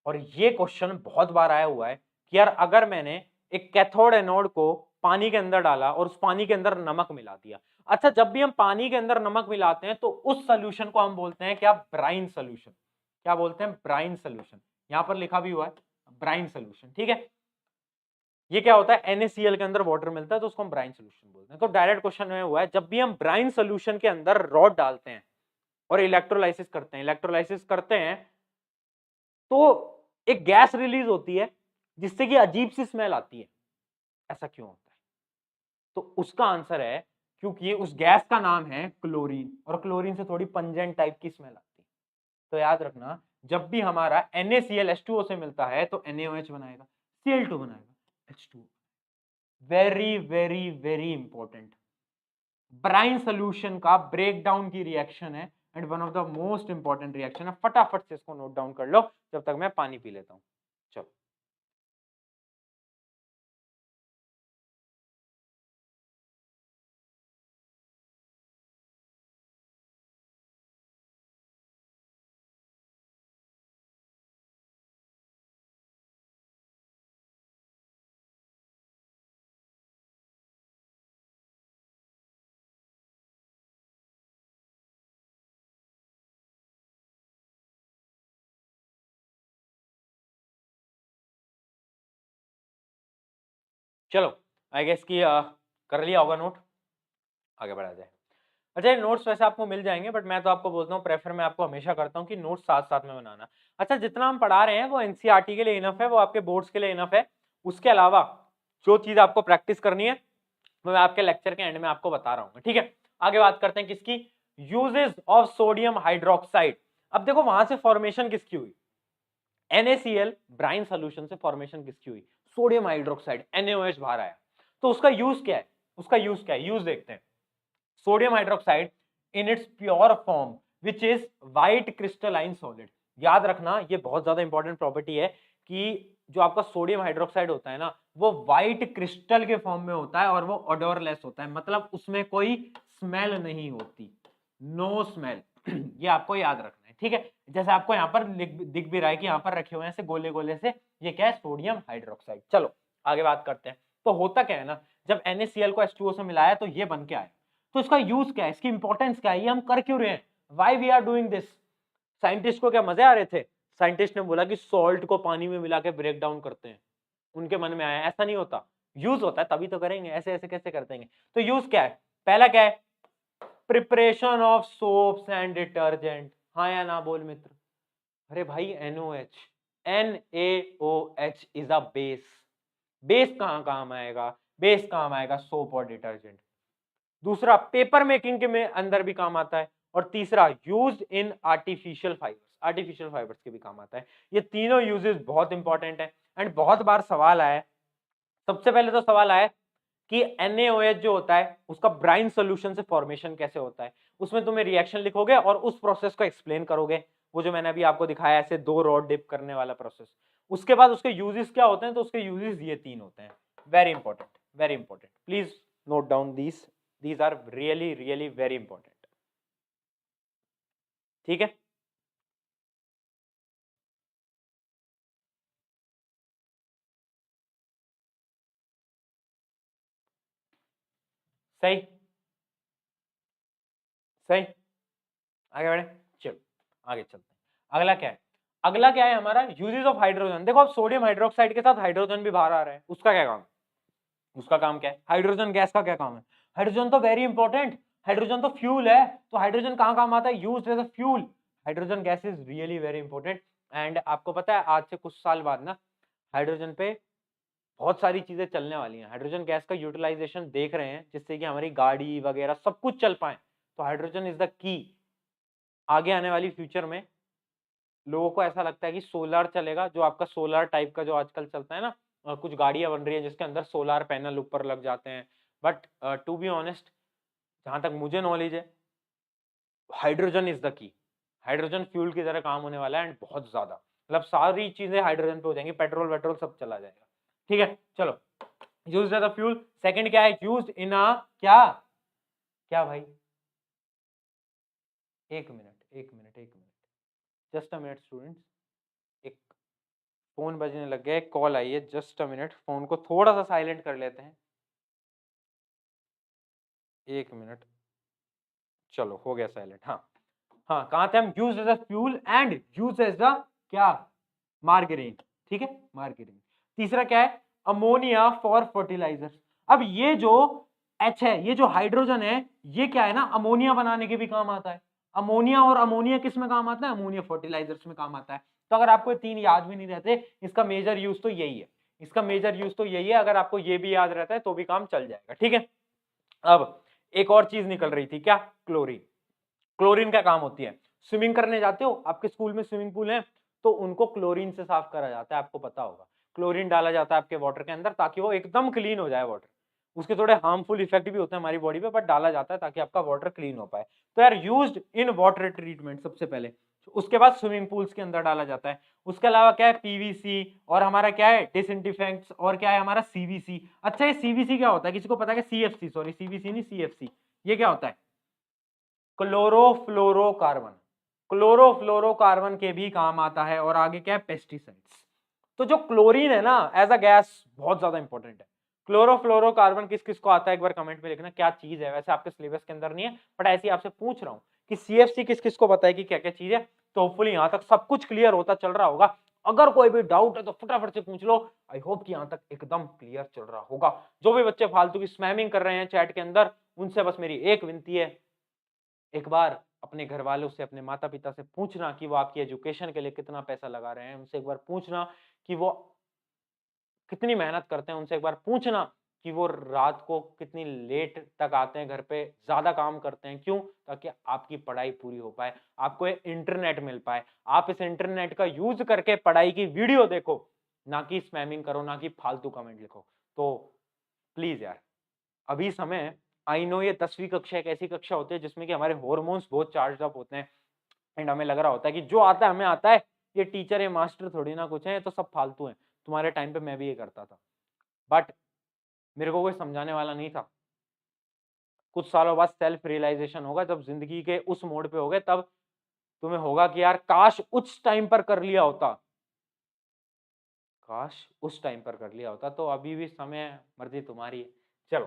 और ये क्वेश्चन बहुत बार आया हुआ है कि यार अगर मैंने एक कैथोड एनोड को पानी के अंदर डाला और उस पानी के अंदर नमक मिला दिया। अच्छा, जब भी हम पानी के अंदर नमक मिलाते हैं तो उस सोल्यूशन को हम बोलते हैं क्या? Brine solution. क्या बोलते हैं? Brine solution. यहां पर लिखा भी हुआ है ब्राइन सोल्यूशन, ठीक है। ये क्या होता है? NaCl के अंदर वाटर मिलता है तो उसको हम ब्राइन सोल्यूशन बोलते हैं। तो डायरेक्ट क्वेश्चन में हुआ है, जब भी हम ब्राइन सोल्यूशन के अंदर रॉड डालते हैं और इलेक्ट्रोलाइसिस करते हैं, इलेक्ट्रोलाइसिस करते हैं तो एक गैस रिलीज होती है जिससे कि अजीब सी स्मेल आती है। ऐसा क्यों होता है? तो उसका आंसर है क्योंकि उस गैस का नाम है क्लोरीन, और क्लोरीन से थोड़ी पंजेंट टाइप की स्मेल आती है। तो याद रखना, जब भी हमारा NaCl H2O से मिलता है तो NaOH बनाएगा, Cl2 बनाएगा, H2O। Very very very important, brine solution का ब्रेकडाउन की रिएक्शन है and one of the most important reaction है। फटाफट से इसको नोट डाउन कर लो जब तक मैं पानी पी लेता हूं। चलो। चलो आई गेस कि कर लिया होगा नोट, आगे बढ़ा जाए। अच्छा, नोट्स वैसे आपको मिल जाएंगे, बट मैं तो आपको बोलता हूँ, प्रेफर मैं आपको हमेशा करता हूँ कि नोट्स साथ साथ में बनाना। अच्छा, जितना हम पढ़ा रहे हैं वो एनसीईआरटी के लिए इनफ है, वो आपके बोर्ड्स के लिए इनफ है। उसके अलावा जो चीज आपको प्रैक्टिस करनी है वो मैं आपके लेक्चर के एंड में आपको बता रहा हूँ, ठीक है। आगे बात करते हैं किसकी, यूजेस ऑफ सोडियम हाइड्रोक्साइड। अब देखो वहां से फॉर्मेशन किसकी हुई, NaCl ब्राइन सोल्यूशन से फॉर्मेशन किसकी हुई, सोडियम हाइड्रोक्साइड, NaOH बाहर आया। तो उसका यूज क्या है, उसका यूज क्या है, यूज देखते हैं। Sodium hydroxide in its pure form which is white crystalline solid. याद रखना ये बहुत ज्यादा इंपॉर्टेंट प्रॉपर्टी है कि जो आपका सोडियम हाइड्रोक्साइड होता है ना, वो व्हाइट क्रिस्टल के फॉर्म में होता है और वो ओडोरलेस होता है, मतलब उसमें कोई स्मेल नहीं होती, नो स्मेल। ये आपको याद रखना है, ठीक है। जैसे आपको यहाँ पर दिख भी रहा है कि यहाँ पर रखे हुए हैं ऐसे गोले गोले से, ये क्या है, सोडियम हाइड्रोक्साइड। चलो आगे बात करते हैं। तो होता क्या है ना, जब NaCl को H2O से मिलाया तो ये बन के आया। तो इसका यूज क्या है, इसकी इंपॉर्टेंस क्या है, ये हम कर क्यों रहे हैं, why we are doing this. Scientist को क्या मजे आ रहे थे, साइंटिस्ट ने बोला कि सॉल्ट को पानी में मिला के ब्रेक डाउन करते हैं, उनके मन में आया। ऐसा नहीं होता, यूज होता है तभी तो करेंगे, ऐसे ऐसे कैसे कर देंगे। तो यूज क्या है, पहला क्या है, preparation of soaps and detergent. हाँ या ना बोल मित्र। अरे भाई NaOH, NaOH is a base. Base कहां काम आएगा, बेस काम आएगा सोप और डिटर्जेंट। दूसरा पेपर मेकिंग के में अंदर भी काम आता है, और तीसरा use in artificial fibres, artificial fibres के भी काम आता है। ये तीनों यूजेस बहुत इंपॉर्टेंट है एंड बहुत बार सवाल आया है। सबसे पहले तो सवाल आया कि NaOH जो होता है उसका ब्राइन सोल्यूशन से फॉर्मेशन कैसे होता है, उसमें तुम्हें रिएक्शन लिखोगे और उस प्रोसेस को एक्सप्लेन करोगे, वो जो मैंने अभी आपको दिखाया ऐसे 2 रॉड डिप करने वाला प्रोसेस। उसके बाद उसके यूजेस क्या होते हैं, तो उसके यूजेस ये 3 होते हैं। Very important, very important, please note down these are really very important, ठीक है। सही, सही, आगे बढ़े, चलो आगे चलते हैं। अगला क्या है, अगला क्या है हमारा, यूजेस ऑफ हाइड्रोजन। देखो अब सोडियम हाइड्रोक्साइड के साथ हाइड्रोजन भी बाहर आ रहा है, उसका क्या काम है, उसका काम क्या है, हाइड्रोजन गैस का क्या काम है, हाइड्रोजन तो वेरी इंपॉर्टेंट, हाइड्रोजन तो फ्यूल है। तो हाइड्रोजन कहां काम आता है, used as a fuel. Hydrogen gas is really very important. And आपको पता है आज से कुछ साल बाद ना हाइड्रोजन पे बहुत सारी चीजें चलने वाली हैं। हाइड्रोजन गैस का यूटिलाइजेशन देख रहे हैं जिससे कि हमारी गाड़ी वगैरह सब कुछ चल पाए। तो हाइड्रोजन इज द की। आगे आने वाली फ्यूचर में लोगों को ऐसा लगता है कि सोलर चलेगा, जो आपका सोलर टाइप का जो आजकल चलता है ना, कुछ गाड़ियां बन रही है जिसके अंदर सोलर पैनल ऊपर लग जाते हैं। बट टू बी ऑनेस्ट, जहां तक मुझे नॉलेज है, hydrogen is the key. Hydrogen fuel की तरह काम होने वाला है एंड बहुत ज्यादा, मतलब सारी चीजें हाइड्रोजन पे हो जाएंगी, पेट्रोल वेट्रोल सब चला जाएगा, ठीक है। चलो, used as a fuel. Second क्या है, यूज्ड इन अ क्या, क्या भाई, एक मिनट एक मिनट एक minute, just a minute students, एक फोन बजने लग गया, एक कॉल आई है, जस्ट अ मिनट, फोन को थोड़ा सा साइलेंट कर लेते हैं, एक मिनट। चलो हो गया साइलेंट, हाँ। हाँ कहाँ थे हम, use as a fuel and use as the क्या, मार्गरीन, ठीक है, मार्गरीन। तीसरा क्या है, अमोनिया फॉर फर्टिलाइजर। अब ये जो H है, ये जो हाइड्रोजन है, ये क्या है ना, अमोनिया बनाने के भी काम आता है। अमोनिया, और अमोनिया किस में काम आता है, अमोनिया फर्टिलाइजर्स में काम आता है। तो अगर आपको ये 3 याद भी नहीं रहते, इसका मेजर यूज तो यही है, इसका मेजर यूज तो यही है। अगर आपको ये भी याद रहता है तो भी काम चल जाएगा, ठीक है। अब एक और चीज निकल रही थी, क्या, क्लोरीन। क्लोरीन क्या काम होती है, स्विमिंग करने जाते हो, आपके स्कूल में स्विमिंग पूल है, तो उनको क्लोरीन से साफ करा जाता है, आपको पता होगा। क्लोरीन डाला जाता है आपके वाटर के अंदर ताकि वो एकदम क्लीन हो जाए वाटर। उसके थोड़े हार्मफुल इफेक्ट भी होते हैं हमारी बॉडी पे, बट डाला जाता है ताकि आपका वाटर क्लीन हो पाए। तो यार यूज्ड इन वाटर ट्रीटमेंट सबसे पहले, उसके बाद स्विमिंग पूल्स के अंदर डाला जाता है। उसके अलावा क्या है, PVC, और हमारा क्या है, डिसइंफेक्टेंट्स, और क्या है हमारा CVC। अच्छा ये CVC क्या होता है, किसी को पता है, CFC, सॉरी CVC नहीं CFC, ये क्या होता है, क्लोरोफ्लोरोकार्बन। क्लोरोफ्लोरोकार्बन के भी काम आता है। और आगे क्या है, पेस्टिसाइड्स। तो जो क्लोरीन है ना एज अ गैस बहुत ज्यादा इंपॉर्टेंट है। क्लोरोफ्लोरोकार्बन किस किस को आता है, एक बार कमेंट में लिखना क्या चीज है। वैसे आपके सिलेबस के अंदर नहीं है, बट ऐसे ही आपसे पूछ रहा हूं कि CFC किस किस को पता है कि क्या क्या चीज है। तो होपफुली यहां तक सब कुछ क्लियर होता चल रहा होगा। अगर कोई भी डाउट है तो फटाफट से पूछ लो। आई होप कि यहाँ तक एकदम क्लियर चल रहा होगा। जो भी बच्चे फालतू की स्पैमिंग कर रहे हैं चैट के अंदर, उनसे बस मेरी एक विनती है, एक बार अपने घर वालों से, अपने माता पिता से पूछना कि वो आपकी एजुकेशन के लिए कितना पैसा लगा रहे हैं। उनसे एक बार पूछना कि वो कितनी मेहनत करते हैं। उनसे एक बार पूछना कि वो रात को कितनी लेट तक आते हैं घर पे, ज्यादा काम करते हैं क्यों? ताकि आपकी पढ़ाई पूरी हो पाए, आपको इंटरनेट मिल पाए, आप इस इंटरनेट का यूज करके पढ़ाई की वीडियो देखो, ना कि स्पैमिंग करो, ना कि फालतू कमेंट लिखो। तो प्लीज यार, अभी समय, आई नो ये 10वीं कक्षा एक ऐसी कक्षा होती है जिसमें कि हमारे हॉर्मोन्स बहुत चार्ज अप होते हैं एंड हमें लग रहा होता है कि जो आता है हमें आता है, ये टीचर ये मास्टर थोड़ी ना कुछ है, ये तो सब फालतू है। तुम्हारे टाइम पे मैं भी ये करता था, बट मेरे को कोई समझाने वाला नहीं था। कुछ सालों बाद सेल्फ रियलाइजेशन होगा, जब जिंदगी के उस मोड़ पे होगे, तब तुम्हें होगा कि यार काश उस टाइम पर कर लिया होता, काश उस टाइम पर कर लिया होता। तो अभी भी समय, मर्जी तुम्हारी है। चलो,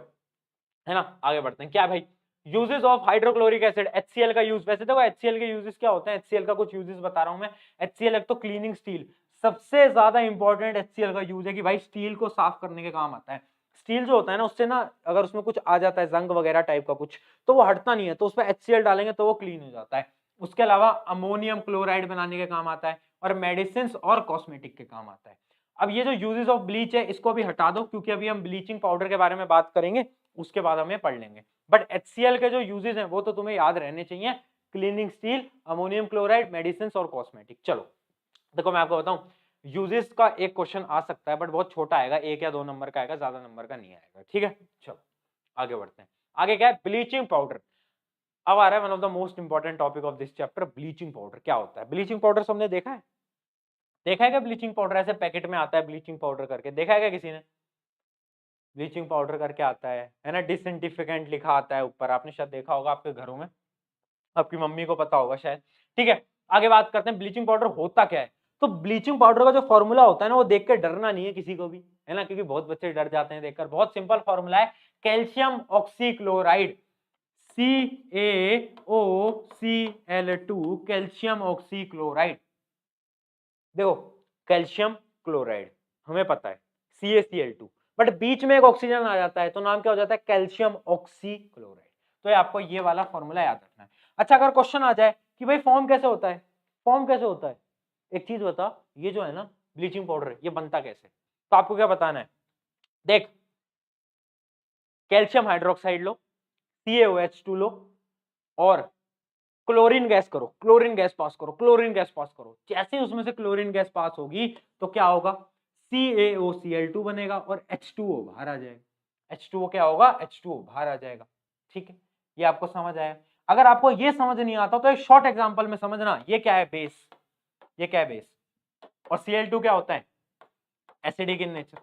है ना, आगे बढ़ते हैं। क्या भाई, uses of hydrochloric acid, HCl का यूज। वैसे देखो HCl के यूजेस क्या होते हैं, HCl का कुछ यूजेस बता रहा हूं मैं। HCl एक तो क्लीनिंग स्टील, सबसे ज्यादा इंपॉर्टेंट HCl का यूज है कि भाई स्टील को साफ करने के काम आता है। स्टील जो होता है ना, उससे ना अगर उसमें कुछ आ जाता है जंग वगैरह टाइप का कुछ, तो वो हटता नहीं है, तो उसमें HCl डालेंगे तो वो क्लीन हो जाता है। उसके अलावा अमोनियम क्लोराइड बनाने के काम आता है, और मेडिसिन और कॉस्मेटिक के काम आता है। अब ये जो यूजेस ऑफ ब्लीच है, इसको भी हटा दो, क्योंकि अभी हम ब्लीचिंग पाउडर के बारे में बात करेंगे, उसके बाद हम ये पढ़ लेंगे। बट HCl के जो यूजेस हैं वो तो तुम्हें याद रहने चाहिए, cleaning steel, ammonium chloride, medicine और कॉस्मेटिक। चलो देखो, मैं आपको बताऊं, यूजेस का एक क्वेश्चन आ सकता है, बट बहुत छोटा आएगा, 1 या 2 नंबर का आएगा, ज्यादा नंबर का नहीं आएगा, ठीक है। चलो आगे बढ़ते हैं। आगे क्या है, ब्लीचिंग पाउडर। अब आ रहा है one of the most important topic of this chapter, bleaching powder क्या होता है। ब्लीचिंग पाउडर सबने देखा है, देखा है क्या? ब्लीचिंग पाउडर ऐसे पैकेट में आता है ब्लीचिंग पाउडर करके, देखा है क्या किसी ने? ब्लीचिंग पाउडर करके आता है ना, डिसइंफिकेंट लिखा आता है ऊपर, आपने शायद देखा होगा आपके घरों में, आपकी मम्मी को पता होगा शायद। ठीक है, आगे बात करते हैं ब्लीचिंग पाउडर होता क्या है। तो ब्लीचिंग पाउडर का जो फॉर्मूला होता है ना, वो देख के डरना नहीं है किसी को भी, है ना, क्योंकि बहुत बच्चे डर जाते हैं देखकर। बहुत सिंपल फॉर्मूला है, calcium oxychloride, CaOCl2, calcium oxychloride. देखो, कैल्शियम क्लोराइड हमें पता है CaCl2, बट बीच में एक ऑक्सीजन आ जाता है, तो नाम क्या हो जाता है, कैल्शियम ऑक्सीक्लोराइड। तो ये आपको ये वाला फॉर्मूला याद रखना है। अच्छा, अगर क्वेश्चन आ जाए कि भाई फॉर्म कैसे होता है, फॉर्म कैसे होता है, एक चीज बता, ये जो है ना ब्लीचिंग पाउडर, ये बनता कैसे? तो आपको क्या बताना है, देख, कैल्शियम हाइड्रोक्साइड लो, CaOH2 लो, और क्लोरीन गैस करो, क्लोरीन गैस पास करो, क्लोरीन गैस पास करो। जैसे ही उसमें से क्लोरीन गैस पास होगी तो क्या होगा, CaOCl2 बनेगा और H2O बाहर आ जाएगा। H2O क्या होगा, H2O बाहर आ जाएगा। ठीक है, ये आपको समझ आया। अगर आपको ये समझ नहीं आता तो एक शॉर्ट एग्जांपल में समझना, ये क्या है, बेस, ये क्या है, बेस, और Cl2 क्या होता है, acidic in nature.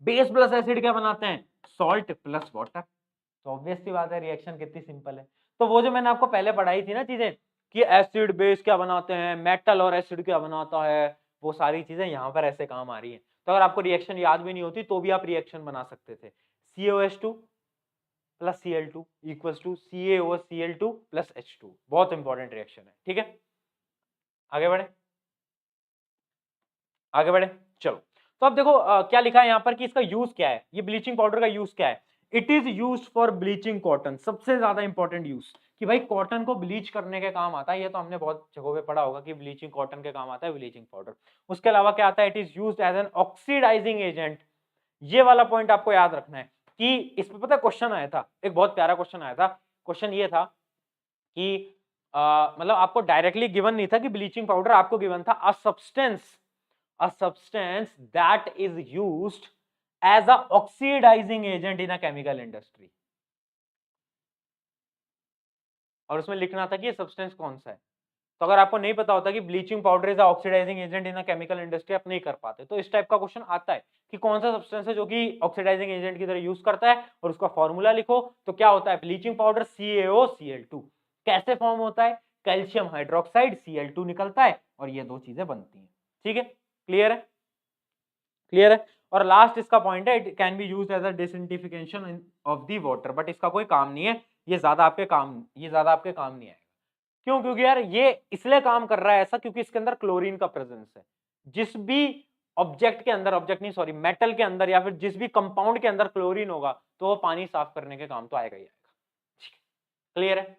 Base plus acid क्या बनाते हैं, सॉल्ट प्लस वाटर। तो ऑब्वियस सी बात है, रिएक्शन कितनी सिंपल है। तो वो जो मैंने आपको पहले पढ़ाई थी ना चीजें, कि एसिड बेस क्या बनाते हैं, मेटल और एसिड क्या बनाता है, वो सारी चीजें यहाँ पर ऐसे काम आ रही हैं। तो अगर आपको रिएक्शन याद भी नहीं होती तो भी आप रिएक्शन बना सकते थे। COH2 plus Cl2 equals to CaOCl2 plus H2। बहुत इंपॉर्टेंट रिएक्शन है, ठीक है। आगे बढ़े, आगे बढ़े, चलो। तो अब देखो क्या लिखा है यहाँ पर कि इसका यूज क्या है, ये ब्लीचिंग पाउडर का यूज क्या है। It is use for bleaching cotton, सबसे ज्यादा इंपॉर्टेंट यूज, कि भाई कॉटन को ब्लीच करने के काम आता है। ये तो हमने बहुत जगहों पे पढ़ा होगा कि ब्लीचिंग कॉटन के काम आता है ब्लीचिंग पाउडर। उसके अलावा क्या आता है, it is use as an oxidising agent. ये वाला पॉइंट आपको याद रखना है कि इस पर पता क्वेश्चन आया था, एक बहुत प्यारा क्वेश्चन आया था। क्वेश्चन ये था कि मतलब आपको डायरेक्टली गिवन नहीं था कि ब्लीचिंग पाउडर, आपको गिवन था a substance that is used as a oxidizing agent in a chemical industry, और उसमें लिखना था कि ये सब्सटेंस कौन सा है। तो अगर आपको नहीं पता होता कि bleaching powder is oxidising agent in a chemical industry, आप नहीं कर पाते। तो इस टाइप का क्वेश्चन आता है कि कौन सा सब्सटेंस है जो कि ऑक्सीडाइजिंग एजेंट की तरह यूज करता है, और उसका फॉर्मूला लिखो। तो क्या होता है, ब्लीचिंग पाउडर CaOCl2। कैसे फॉर्म होता है, कैल्शियम हाइड्रोक्साइड, Cl2 निकलता है और ये दो चीजें बनती हैं। ठीक है, क्लियर है, क्लियर है। और लास्ट इसका पॉइंट है, it can be used as a disinfection of the water, but इसका कोई काम नहीं है, ये ज्यादा आपके काम नहीं आएगा। क्यों? क्योंकि यार ये इसलिए काम कर रहा है ऐसा क्योंकि इसके अंदर क्लोरीन का प्रेजेंस है। जिस भी ऑब्जेक्ट के अंदर, ऑब्जेक्ट नहीं सॉरी, मेटल के अंदर या फिर जिस भी कंपाउंड के अंदर क्लोरीन होगा तो वो पानी साफ करने के काम तो आएगा ही आएगा। क्लियर है?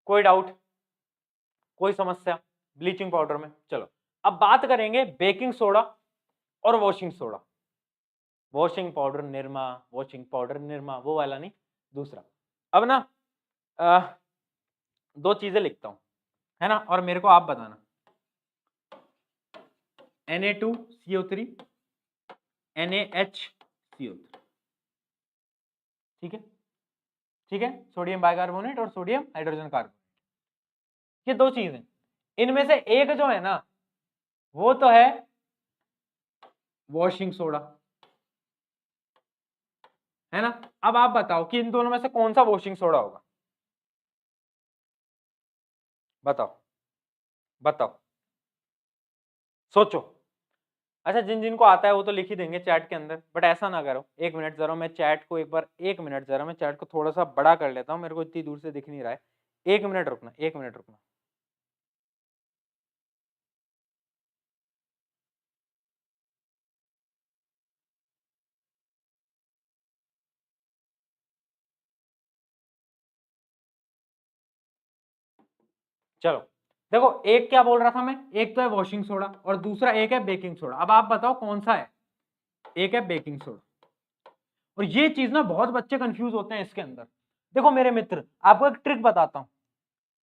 कोई डाउट, कोई समस्या ब्लीचिंग पाउडर में? चलो अब बात करेंगे बेकिंग सोडा और washing soda. Washing powder Nirma, washing powder Nirma, वो वाला नहीं, दूसरा। अब ना दो चीजें लिखता हूं, है ना, और मेरे को आप बताना। Na2CO3 NaHCO3, ठीक है? ठीक है, सोडियम बाइकार्बोनेट और सोडियम हाइड्रोजन कार्बोनेट, ये दो चीजें। इनमें से एक जो है ना वो तो है वॉशिंग सोडा, है ना। अब आप बताओ कि इन दोनों में से कौन सा वॉशिंग सोडा होगा? बताओ बताओ, सोचो। अच्छा, जिन जिनको आता है वो तो लिख ही देंगे चैट के अंदर, बट ऐसा ना करो। एक मिनट जरा, मैं चैट को एक बार, एक मिनट जरा, मैं चैट को थोड़ा सा बड़ा कर लेता हूँ, मेरे को इतनी दूर से दिख नहीं रहा है। एक मिनट रुकना, एक मिनट रुकना। चलो देखो, एक क्या बोल रहा था मैं, एक तो है वॉशिंग सोडा और दूसरा एक है बेकिंग सोडा। अब आप बताओ कौन सा है? एक है बेकिंग सोडा। और ये चीज ना बहुत बच्चे कंफ्यूज होते हैं इसके अंदर। देखो मेरे मित्र, आपको एक ट्रिक बताता हूं,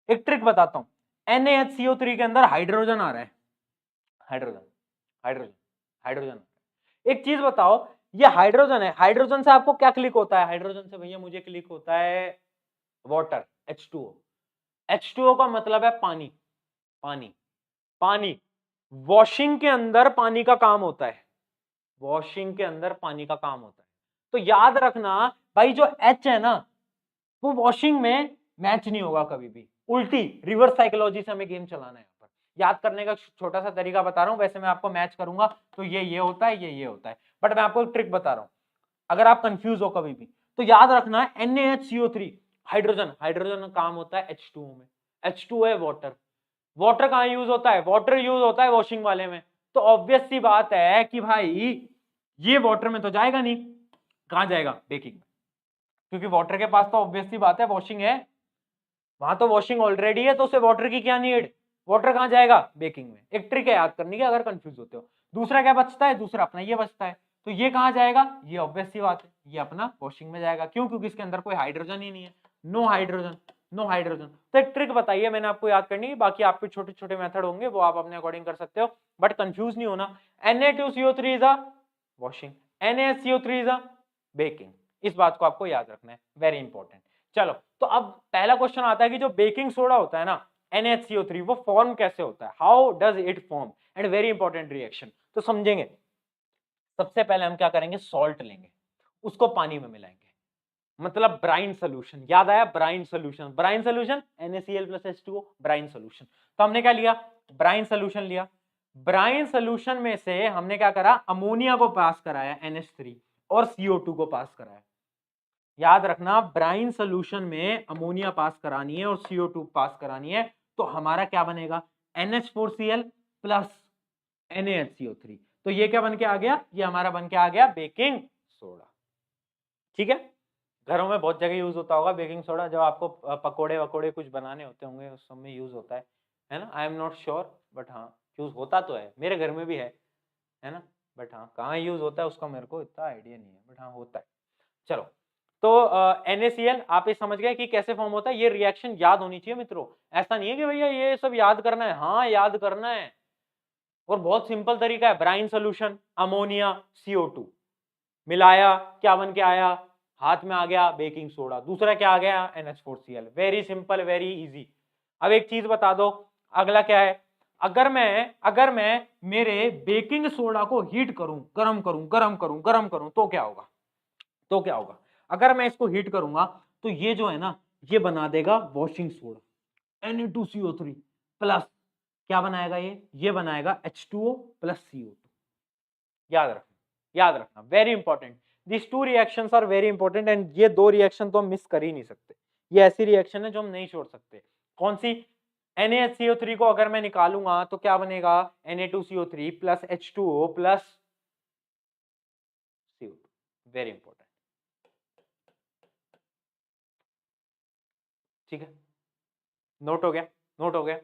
एक ट्रिक बताता हूं। NaHCO3 के अंदर हाइड्रोजन आ रहा है, हाइड्रोजन, हाइड्रोजन, हाइड्रोजन। एक चीज बताओ, ये हाइड्रोजन है, हाइड्रोजन से आपको क्या क्लिक होता है? हाइड्रोजन से भैया मुझे क्लिक होता है वाटर, H2O। H2O का मतलब है पानी, पानी, पानी। वॉशिंग के अंदर पानी का काम होता है, वॉशिंग के अंदर पानी का काम होता है। तो याद रखना भाई, जो H है ना वो वॉशिंग में मैच नहीं होगा कभी भी। उल्टी रिवर्स साइकोलॉजी से हमें गेम चलाना है। यहाँ पर याद करने का छोटा सा तरीका बता रहा हूं, वैसे मैं आपको मैच करूंगा तो ये होता है, ये होता है, बट मैं आपको एक ट्रिक बता रहा हूं। अगर आप कंफ्यूज हो कभी भी तो याद रखना है NaHCO3 हाइड्रोजन, हाइड्रोजन का काम होता है H2O में। H2O है वाटर, वाटर कहां यूज होता है? वाटर यूज होता है वॉशिंग वाले में। तो ऑब्वियस सी बात है कि भाई ये वाटर में तो जाएगा नहीं, कहां जाएगा? बेकिंग में, क्योंकि वाटर के पास तो ऑब्वियस सी बात है वॉशिंग है, वहां तो वॉशिंग ऑलरेडी है, तो उसे वाटर की क्या नीड? वाटर कहां जाएगा? बेकिंग में। एक ट्रिक है याद करने की अगर कंफ्यूज होते हो। दूसरा क्या बचता है? दूसरा अपना ये बचता है, तो ये कहां जाएगा? ये ऑब्वियस सी बात है, ये अपना वॉशिंग में जाएगा। क्यों? क्योंकि इसके अंदर कोई हाइड्रोजन ही नहीं है, नो हाइड्रोजन, नो हाइड्रोजन। तो एक ट्रिक बताइए मैंने आपको याद करनी है, बाकी आपके छोटे छोटे मेथड होंगे वो आप अपने अकॉर्डिंग कर सकते हो, बट कंफ्यूज नहीं होना। Na2CO3 is a washing, NaCO3 is a baking. इस बात को आपको याद रखना है, वेरी इंपॉर्टेंट। चलो तो अब पहला क्वेश्चन आता है कि जो बेकिंग सोडा होता है ना NaCO3, वो फॉर्म कैसे होता है? How does it form? And very important reaction, तो समझेंगे। सबसे पहले हम क्या करेंगे? सॉल्ट लेंगे, उसको पानी में मिलाएंगे, मतलब ब्राइन सोल्यूशन। याद आया? Brine solution, brine solution NaCl+H2O, brine solution. तो हमने क्या लिया? ब्राइन सोल्यूशन लिया। ब्राइन सोल्यूशन में से हमने क्या करा? अमोनिया को पास कराया NH3 और CO2 को पास कराया। याद रखना, ब्राइन सोल्यूशन में अमोनिया पास करानी है और CO2 पास करानी है, तो हमारा क्या बनेगा? NH4Cl plus NaHCO3। तो ये क्या बन के आ गया? ये हमारा बन के आ गया बेकिंग सोडा। ठीक है, घरों में बहुत जगह यूज होता होगा बेकिंग सोडा, जब आपको पकोड़े वकोड़े कुछ बनाने होते होंगे उस समय यूज होता है ना। I am not sure, but हाँ यूज होता तो है, मेरे घर में भी है ना, बट हाँ कहाँ यूज होता है उसका मेरे को इतना आइडिया नहीं है, बट हाँ होता है। चलो तो NaCl आप ये समझ गए कि कैसे फॉर्म होता है। ये रिएक्शन याद होनी चाहिए मित्रों, ऐसा नहीं है कि भैया ये सब याद करना है। हाँ याद करना है, और बहुत सिंपल तरीका है। ब्राइन सोल्यूशन, अमोनिया, CO2 मिलाया, क्या बन के आया? हाथ में आ गया बेकिंग सोडा। दूसरा क्या आ गया? NH4Cl। Very simple, very easy. अब एक चीज बता दो, अगला क्या है? अगर मैं मेरे बेकिंग सोडा को हीट करूं, गरम करूं, गरम करूं, गरम करूं, तो क्या होगा? तो क्या होगा? अगर मैं इसको हीट करूंगा तो ये जो है ना, ये बना देगा वॉशिंग सोडा Na2CO3 प्लस क्या बनाएगा? ये बनाएगा H2O प्लस CO2। याद रखना, याद रखना, very important. This two reactions are very important, and ये दो रिएक्शन तो हम मिस कर ही नहीं सकते। ये ऐसी रिएक्शन है जो हम नहीं छोड़ सकते। कौन सी? NaHCO3 को अगर मैं निकालूंगा तो क्या बनेगा? Na2CO3 plus H2O plus CO2। Very important, ठीक है, नोट हो गया? नोट हो गया,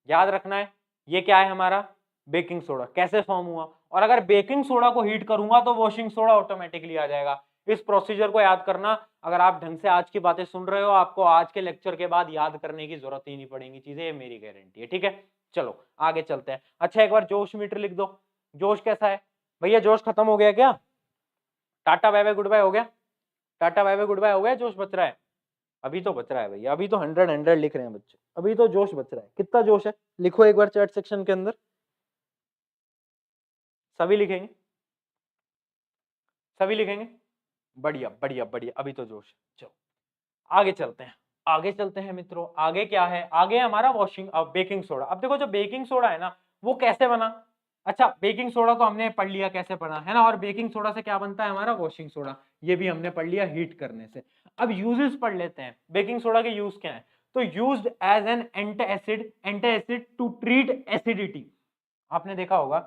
याद रखना है। ये क्या है हमारा? Baking soda. कैसे फॉर्म हुआ? और अगर बेकिंग सोडा को हीट करूंगा तो वॉशिंग सोडा ऑटोमेटिकली आ जाएगा। इस प्रोसीजर को याद करना। अगर आप ढंग से आज की बातें सुन रहे हो, आपको आज के लेक्चर के बाद याद करने की जरूरत ही नहीं पड़ेगी चीजें, ये मेरी गारंटी है, ठीक है। चलो आगे चलते हैं। अच्छा, एक बार जोश मीटर लिख दो। जोश कैसा है भैया? जोश खत्म हो गया क्या? Tata bye bye goodbye हो गया? Tata bye bye goodbye हो गया? जोश बच रहा है? अभी तो बच रहा है भैया, अभी तो 100 लिख रहे हैं बच्चे, अभी तो जोश बच रहा है। कितना जोश है लिखो एक बार चैट सेक्शन के अंदर। सभी लिखेंगे? सभी लिखेंगे? बढ़िया बढ़िया बढ़िया, अभी तो जोश है। चलो आगे चलते हैं, आगे चलते हैं मित्रों। आगे क्या है? आगे हमारा वॉशिंग बेकिंग सोडा। अब देखो जो बेकिंग सोडा है ना, वो कैसे बना? अच्छा, बेकिंग सोडा तो हमने पढ़ लिया कैसे बना, है ना। और बेकिंग सोडा से क्या बनता है हमारा? Washing soda. ये भी हमने पढ़ लिया हीट करने से। अब यूजेस पढ़ लेते हैं। बेकिंग सोडा के यूज क्या है? तो used as an antacid to treat acidity. आपने देखा होगा,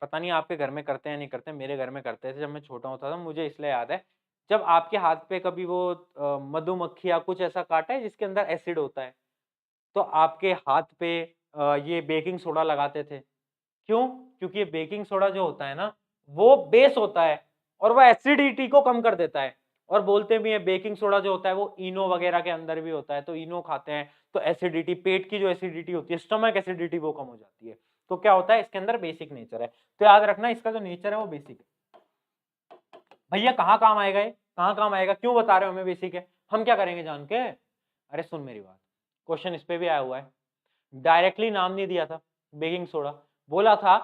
पता नहीं आपके घर में करते हैं नहीं करते, मेरे घर में करते थे जब मैं छोटा होता था। मुझे इसलिए याद है, जब आपके हाथ पे कभी वो मधुमक्खी या कुछ ऐसा काटा है जिसके अंदर एसिड होता है, तो आपके हाथ पे ये बेकिंग सोडा लगाते थे। क्यों? क्योंकि ये बेकिंग सोडा जो होता है ना, वो बेस होता है और वो एसिडिटी को कम कर देता है। और बोलते भी है बेकिंग सोडा जो होता है वो इनो वगैरह के अंदर भी होता है, तो इनो खाते हैं तो एसिडिटी, पेट की जो एसिडिटी होती है, स्टमक एसिडिटी, वो कम हो जाती है। तो क्या होता है, इसके अंदर बेसिक नेचर है। तो याद रखना इसका जो नेचर है वो बेसिक है। भैया कहाँ काम आएगा ये? कहाँ काम आएगा? क्यों बता रहे हो हमें बेसिक है? हम क्या करेंगे जान के? अरे सुन मेरी बात, क्वेश्चन इस पे भी आया हुआ है। डायरेक्टली नाम नहीं दिया था बेकिंग सोडा, बोला था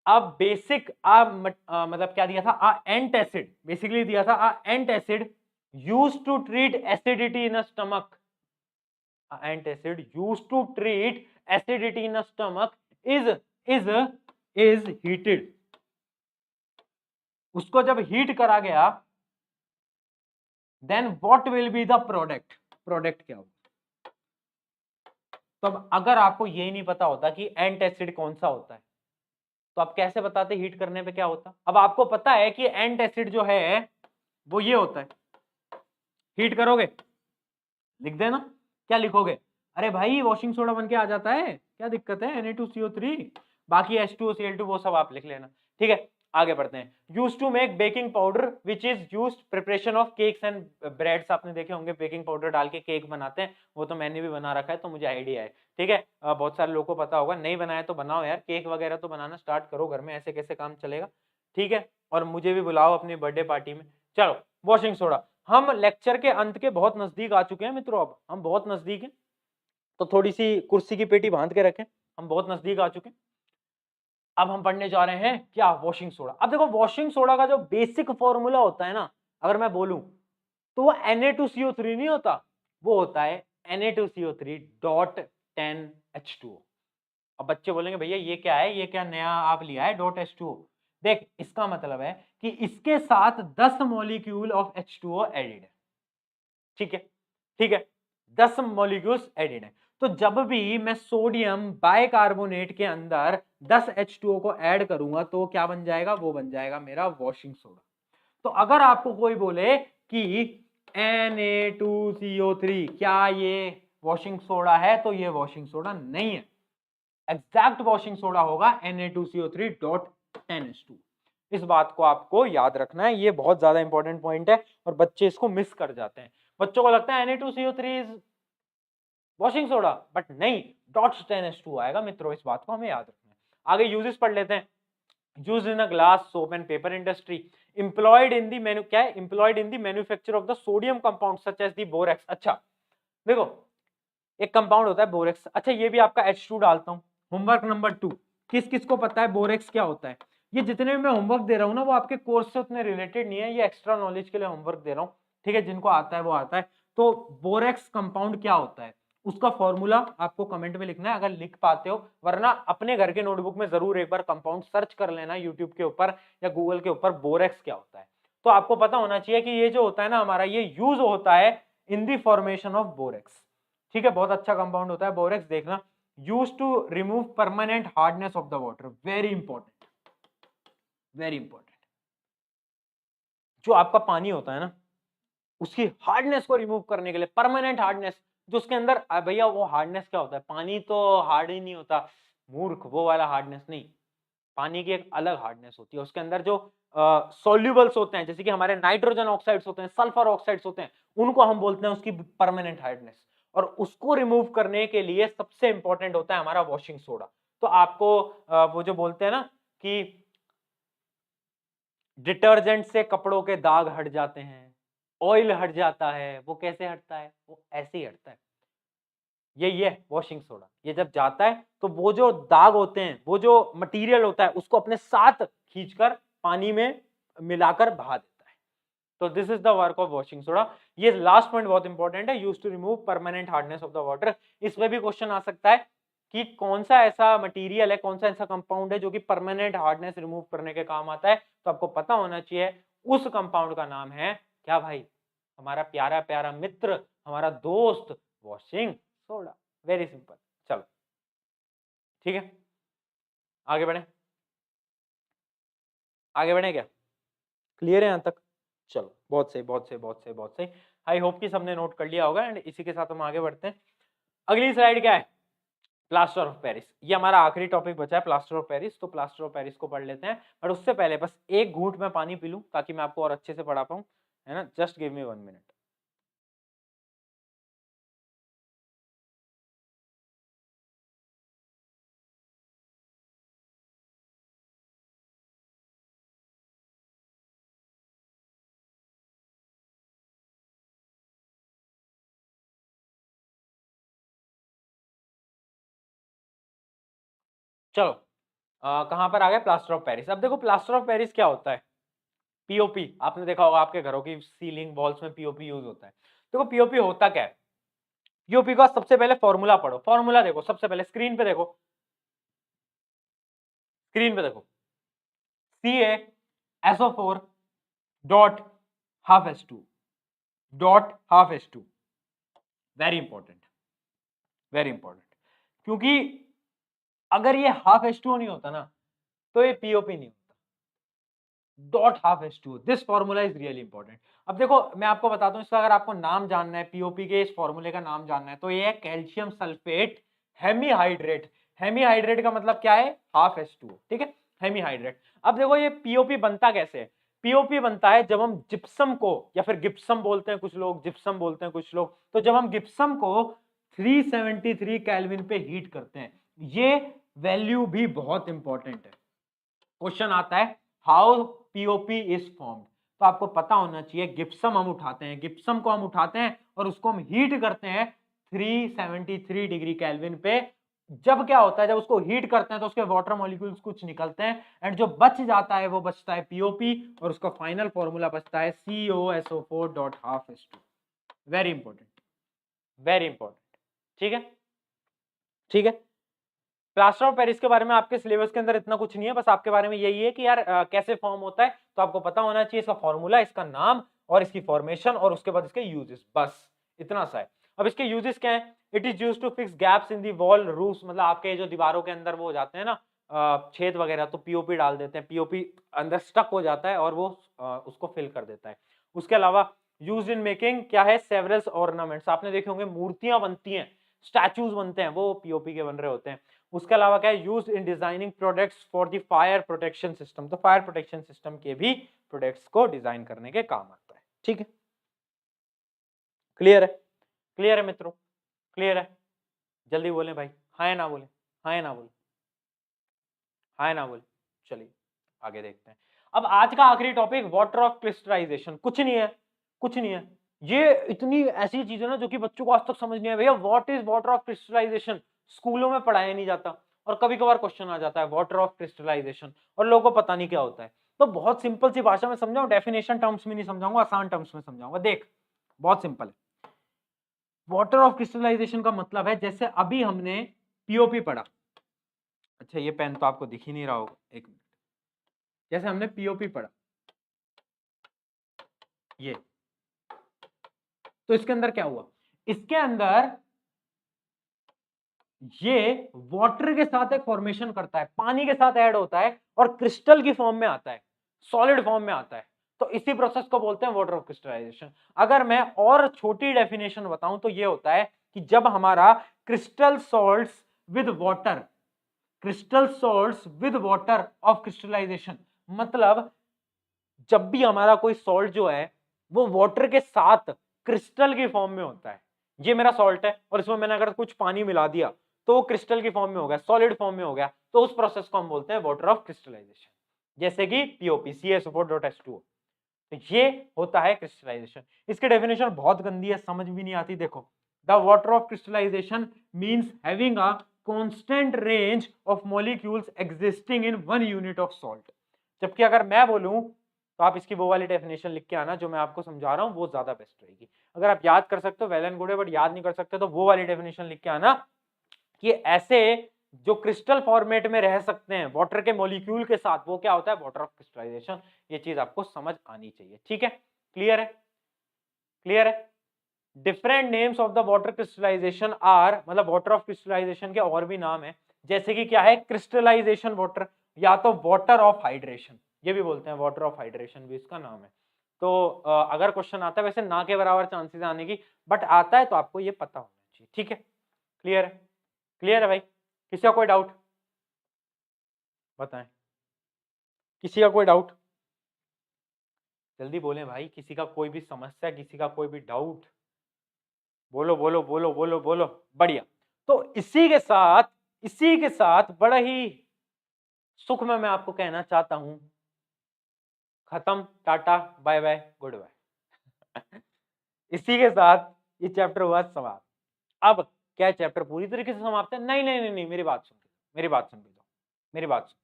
अब बेसिक मतलब क्या दिया था? एंट एसिड, बेसिकली दिया था antacid used to treat acidity in a stomach. Antacid used to treat acidity in a stomach is heated। उसको जब हीट करा गया, then what will be the product? Product क्या होगा? तो अब अगर आपको यही नहीं पता होता कि एंटासिड कौन सा होता है, तो आप कैसे बताते हीट करने पे क्या होता? अब आपको पता है कि एंटासिड जो है वो ये होता है। हीट करोगे, लिख देना। क्या लिखोगे? अरे भाई वॉशिंग सोडा बन के आ जाता है, क्या दिक्कत है? Na2CO3, बाकी H2OCl2 वो सब आप लिख लेना, ठीक है। आगे बढ़ते हैं। Use to make baking powder which is use preparation of cakes and breads. आपने देखे होंगे बेकिंग पाउडर डाल के केक बनाते हैं, वो तो मैंने भी बना रखा है तो मुझे आइडिया है, ठीक है। बहुत सारे लोगों को पता होगा, नहीं बनाया तो बनाओ यार, केक वगैरह तो बनाना स्टार्ट करो घर में, ऐसे कैसे काम चलेगा, ठीक है। और मुझे भी बुलाओ अपनी बर्थडे पार्टी में। चलो वॉशिंग सोडा, हम लेक्चर के अंत के बहुत नजदीक आ चुके हैं मित्रों, अब हम बहुत नजदीक हैं, तो थोड़ी सी कुर्सी की पेटी बांध के रखें, हम बहुत नजदीक आ चुके हैं। अब हम पढ़ने जा रहे हैं क्या? Washing soda. अब देखो वॉशिंग सोडा का जो बेसिक फॉर्मूला होता है ना, अगर मैं बोलूं तो वो Na2CO3 नहीं होता, वो होता है Na2CO3.10H2O। अब बच्चे बोलेंगे भैया ये क्या है, ये क्या नया आप लिया है .H2O? देख इसका मतलब है कि इसके साथ 10 मॉलिक्यूल ऑफ H2O एडेड है, ठीक है, ठीक है, 10 मॉलिक्यूल्स एडेड है। तो जब भी मैं सोडियम बाइकार्बोनेट के अंदर 10 H2O को ऐड करूंगा तो क्या बन जाएगा? वो बन जाएगा मेरा वॉशिंग सोडा। तो अगर आपको कोई बोले कि Na2CO3 क्या ये वॉशिंग सोडा है, तो ये वॉशिंग सोडा नहीं है। एग्जैक्ट वॉशिंग सोडा होगा Na2CO3.10H2। इस बात को आपको याद रखना है, ये बहुत ज्यादा इंपॉर्टेंट पॉइंट है और बच्चे इसको मिस कर जाते हैं। बच्चों को लगता है Na2CO3 is washing soda, but नहीं, .10H2 आएगा मित्रों, इस बात को हमें याद रखना है। आगे यूजेस पढ़ लेते हैं। Use in a glass soap and paper industry, employed in the manu क्या है? Employed in the manufacture of the sodium compound such as the borax. अच्छा देखो एक कंपाउंड होता है बोरेक्स, अच्छा ये भी आपका H2 डालता हूं। होमवर्क नंबर 2, किस किस को पता है बोरेक्स क्या होता है? ये जितने भी मैं होमवर्क दे रहा हूं ना, वो आपके कोर्स से उतने रिलेटेड नहीं है, ये एक्स्ट्रा नॉलेज के लिए होमवर्क दे रहा हूं, ठीक है। जिनको आता है वो आता है। तो बोरेक्स कंपाउंड क्या होता है, उसका फॉर्मूला आपको कमेंट में लिखना है अगर लिख पाते हो, वरना अपने घर के नोटबुक में जरूर एक बार कंपाउंड सर्च कर लेना यूट्यूब के ऊपर या गूगल के ऊपर, बोरेक्स क्या होता है। तो आपको पता होना चाहिए कि ये जो होता है ना हमारा, ये यूज होता है in the formation of borax. ठीक है, बहुत अच्छा कंपाउंड होता है बोरेक्स, देखना। Used to remove permanent hardness of the water, very important, very important. जो आपका पानी होता है ना, उसकी हार्डनेस को रिमूव करने के लिए, परमानेंट हार्डनेस, जो उसके अंदर, भैया वो हार्डनेस क्या होता है, पानी तो हार्ड ही नहीं होता, मूर्ख, वो वाला हार्डनेस नहीं। पानी की एक अलग हार्डनेस होती है, उसके अंदर जो सॉल्यूबल्स होते हैं, जैसे कि हमारे नाइट्रोजन ऑक्साइड्स होते हैं, सल्फर ऑक्साइड्स होते हैं, उनको हम बोलते हैं उसकी परमानेंट हार्डनेस। और उसको रिमूव करने के लिए सबसे इंपॉर्टेंट होता है हमारा वॉशिंग सोडा। तो आपको वो जो बोलते हैं ना कि डिटर्जेंट से कपड़ों के दाग हट जाते हैं, ऑयल हट जाता है, वो कैसे हटता है, वो ऐसे ही हटता है। ये वॉशिंग सोडा, ये जब जाता है तो वो जो दाग होते हैं, वो जो मटेरियल होता है, उसको अपने साथ खींचकर पानी में मिलाकर बहा देता है। तो this is the work of washing soda. ये लास्ट पॉइंट बहुत इंपॉर्टेंट है, used to remove permanent hardness of the water. इसमें भी क्वेश्चन आ सकता है कि कौन सा ऐसा मटेरियल है, कौन सा ऐसा कंपाउंड है जो कि परमानेंट हार्डनेस रिमूव करने के काम आता है। तो आपको पता होना चाहिए उस कंपाउंड का नाम है क्या भाई, हमारा प्यारा प्यारा मित्र, हमारा दोस्त, वॉशिंग सोडा। Very simple. चलो ठीक है, आगे बढ़े, आगे बढ़े क्या, क्लियर है यहां तक? चलो बहुत सही, बहुत सही, बहुत सही, बहुत सही। आई होप कि सबने नोट कर लिया होगा। एंड इसी के साथ हम आगे बढ़ते हैं। अगली स्लाइड क्या है, प्लास्टर ऑफ पेरिस। ये हमारा आखिरी टॉपिक बचा है, प्लास्टर ऑफ पेरिस। तो प्लास्टर ऑफ पेरिस को पढ़ लेते हैं, और उससे पहले बस एक घूंट में पानी पी लूं ताकि मैं आपको और अच्छे से पढ़ा पाऊं, है ना। Just give me 1 minute. चलो कहां पर आ गए, प्लास्टर ऑफ पेरिस। अब देखो प्लास्टर ऑफ पेरिस क्या होता है, पीओपी। आपने देखा होगा आपके घरों की सीलिंग वॉल्स में पीओपी यूज होता है। देखो पीओपी होता क्या है, पीओपी का सबसे पहले फॉर्मूला पढ़ो। फॉर्मूला देखो, सबसे पहले स्क्रीन पे देखो, स्क्रीन पे देखो, CaSO4 dot half H2 dot half H2। Very important, very important, क्योंकि अगर ये हाफ H2 नहीं होता ना, तो ये पीओपी नहीं होता। Dot half H2, this formula is really important. अब देखो मैं आपको बताता हूं, इसका अगर आपको नाम जानना है, पीओपी के इस फॉर्मूले का नाम जानना है, तो ये है कैल्शियम सल्फेट हेमीहाइड्रेट। हेमीहाइड्रेट का मतलब क्या है, हाफ H2, ठीक है, हेमीहाइड्रेट। अब देखो ये पीओपी बनता कैसे है, पीओपी बनता है जब हम जिप्सम को, या फिर गिप्सम बोलते हैं कुछ लोग, जिप्सम बोलते हैं कुछ लोग, तो जब हम गिप्सम को 373 केल्विन पे हीट करते हैं। ये वैल्यू भी बहुत इंपॉर्टेंट है। क्वेश्चन आता है हाउ पीओपी इज फॉर्म्ड, तो आपको पता होना चाहिए, गिप्सम हम उठाते हैं, गिप्सम को हम उठाते हैं और उसको हम हीट करते हैं 373 डिग्री केल्विन पे। जब क्या होता है, जब उसको हीट करते हैं तो उसके वाटर मॉलिक्यूल्स कुछ निकलते हैं, एंड जो बच जाता है वो बचता है पीओपी, और उसका फाइनल फॉर्मूला बचता है COSO4 dot half H2। Very important, very important, ठीक है, ठीक है। प्लास्टर ऑफ पेरिस के बारे में आपके सिलेबस के अंदर इतना कुछ नहीं है, बस आपके बारे में यही है कि यार कैसे फॉर्म होता है, तो आपको पता होना चाहिए इसका फॉर्मूला, इसका नाम, और इसकी फॉर्मेशन, और उसके बाद इसके यूजेस, बस इतना सा है। अब इसके यूजेस क्या है, it is used to fix gaps in the wall roofs, मतलब आपके जो दीवारों के अंदर वो हो जाते हैं ना छेद वगैरह, तो पीओपी डाल देते हैं, पीओपी अंदर स्टक हो जाता है और वो उसको फिल कर देता है। उसके अलावा यूज्ड इन मेकिंग क्या है, सेवरल ऑर्नामेंट्स, आपने देखे होंगे मूर्तियां बनती हैं, स्टैचूज बनते हैं, वो पीओपी के बन रहे होते हैं। उसके अलावा क्या है, use in designing products for the fire protection system, तो फायर प्रोटेक्शन सिस्टम के भी प्रोडक्ट्स को डिजाइन करने के काम आता है। ठीक है, क्लियर है, क्लियर है मित्रों, क्लियर है? जल्दी बोले भाई, हाँ या ना बोले, हाँ या ना बोले, हाँ या ना बोले। चलिए आगे देखते हैं। अब आज का आखिरी टॉपिक, वाटर ऑफ क्रिस्टलाइजेशन। कुछ नहीं है, कुछ नहीं है, ये इतनी ऐसी चीज है ना जो कि बच्चों को आज तक समझ नहीं है। भैया what is water of crystallisation, स्कूलों में पढ़ाया नहीं जाता, और कभी कभार क्वेश्चन आ जाता है वाटर ऑफ क्रिस्टलाइजेशन, और लोगों को पता नहीं क्या होता है। तो बहुत सिंपल सी भाषा में समझाऊं, डेफिनेशन टर्म्स में नहीं समझाऊंगा, आसान टर्म्स में समझाऊंगा। देख बहुत सिंपल है, वाटर ऑफ क्रिस्टलाइजेशन का मतलब है, जैसे अभी हमने पीओपी पढ़ा, अच्छा ये पेन तो आपको दिख ही नहीं रहा होगा, एक मिनट, जैसे हमने पीओपी पढ़ा, ये तो इसके अंदर क्या हुआ, इसके अंदर ये वाटर के साथ एक फॉर्मेशन करता है, पानी के साथ ऐड होता है और क्रिस्टल की फॉर्म में आता है, सॉलिड फॉर्म में आता है। तो इसी प्रोसेस को बोलते हैं वाटर ऑफ क्रिस्टलाइजेशन। अगर मैं और छोटी डेफिनेशन बताऊं तो ये होता है कि जब हमारा crystal salts with water, crystal salts with water of crystallisation, मतलब जब भी हमारा कोई सॉल्ट जो है वो वाटर के साथ क्रिस्टल की फॉर्म में होता है। ये मेरा सॉल्ट है और इसमें मैंने अगर कुछ पानी मिला दिया तो वो क्रिस्टल की फॉर्म में हो गया, सॉलिड फॉर्म में हो गया, तो उस प्रोसेस को हम बोलते हैं वाटर ऑफ क्रिस्टलाइजेशन, जैसे कि पीओपी CaSO4.H2O। तो ये होता है क्रिस्टलाइजेशन। इसकी डेफिनेशन बहुत गंदी है, समझ भी नहीं आती। देखो, the water of crystallisation means having a constant range of molecules existing in 1 unit of salt. जबकि अगर मैं बोलूं तो आप इसकी वो वाली डेफिनेशन लिख के आना जो मैं आपको समझा रहा हूं, वो ज्यादा बेस्ट रहेगी। अगर आप याद कर सकते हो वेल एंड गुड है, बट याद नहीं कर सकते तो वो वाली डेफिनेशन लिख के आना कि ऐसे जो क्रिस्टल फॉर्मेट में रह सकते हैं वाटर के मॉलिक्यूल के साथ, वो क्या होता है, वाटर ऑफ क्रिस्टलाइजेशन। ये चीज आपको समझ आनी चाहिए, ठीक है? क्लियर है? क्लियर है? Different names of the water crystallisation are, मतलब वाटर ऑफ क्रिस्टलाइजेशन के और भी नाम है, जैसे कि क्या है, क्रिस्टलाइजेशन वाटर, या तो वाटर ऑफ हाइड्रेशन, ये भी बोलते हैं, वाटर ऑफ हाइड्रेशन भी इसका नाम है। तो अगर क्वेश्चन आता है, वैसे ना के बराबर चांसेस आने की, बट आता है तो आपको ये पता होना चाहिए, ठीक है? क्लियर है? क्लियर है भाई? किसी का कोई डाउट बताएं, किसी का कोई डाउट जल्दी बोलें भाई, किसी का कोई भी समस्या, किसी का कोई भी डाउट, बोलो बोलो बोलो बोलो बोलो। बढ़िया। तो इसी के साथ बड़ा ही सुख में मैं आपको कहना चाहता हूं, खत्म, tata bye bye goodbye. इसी के साथ ये चैप्टर हुआ समाप्त। अब क्या चैप्टर पूरी तरीके से समाप्त है? नहीं नहीं नहीं नहीं, मेरी बात सुन, मेरी बात सुन लो, मेरी बात सुन।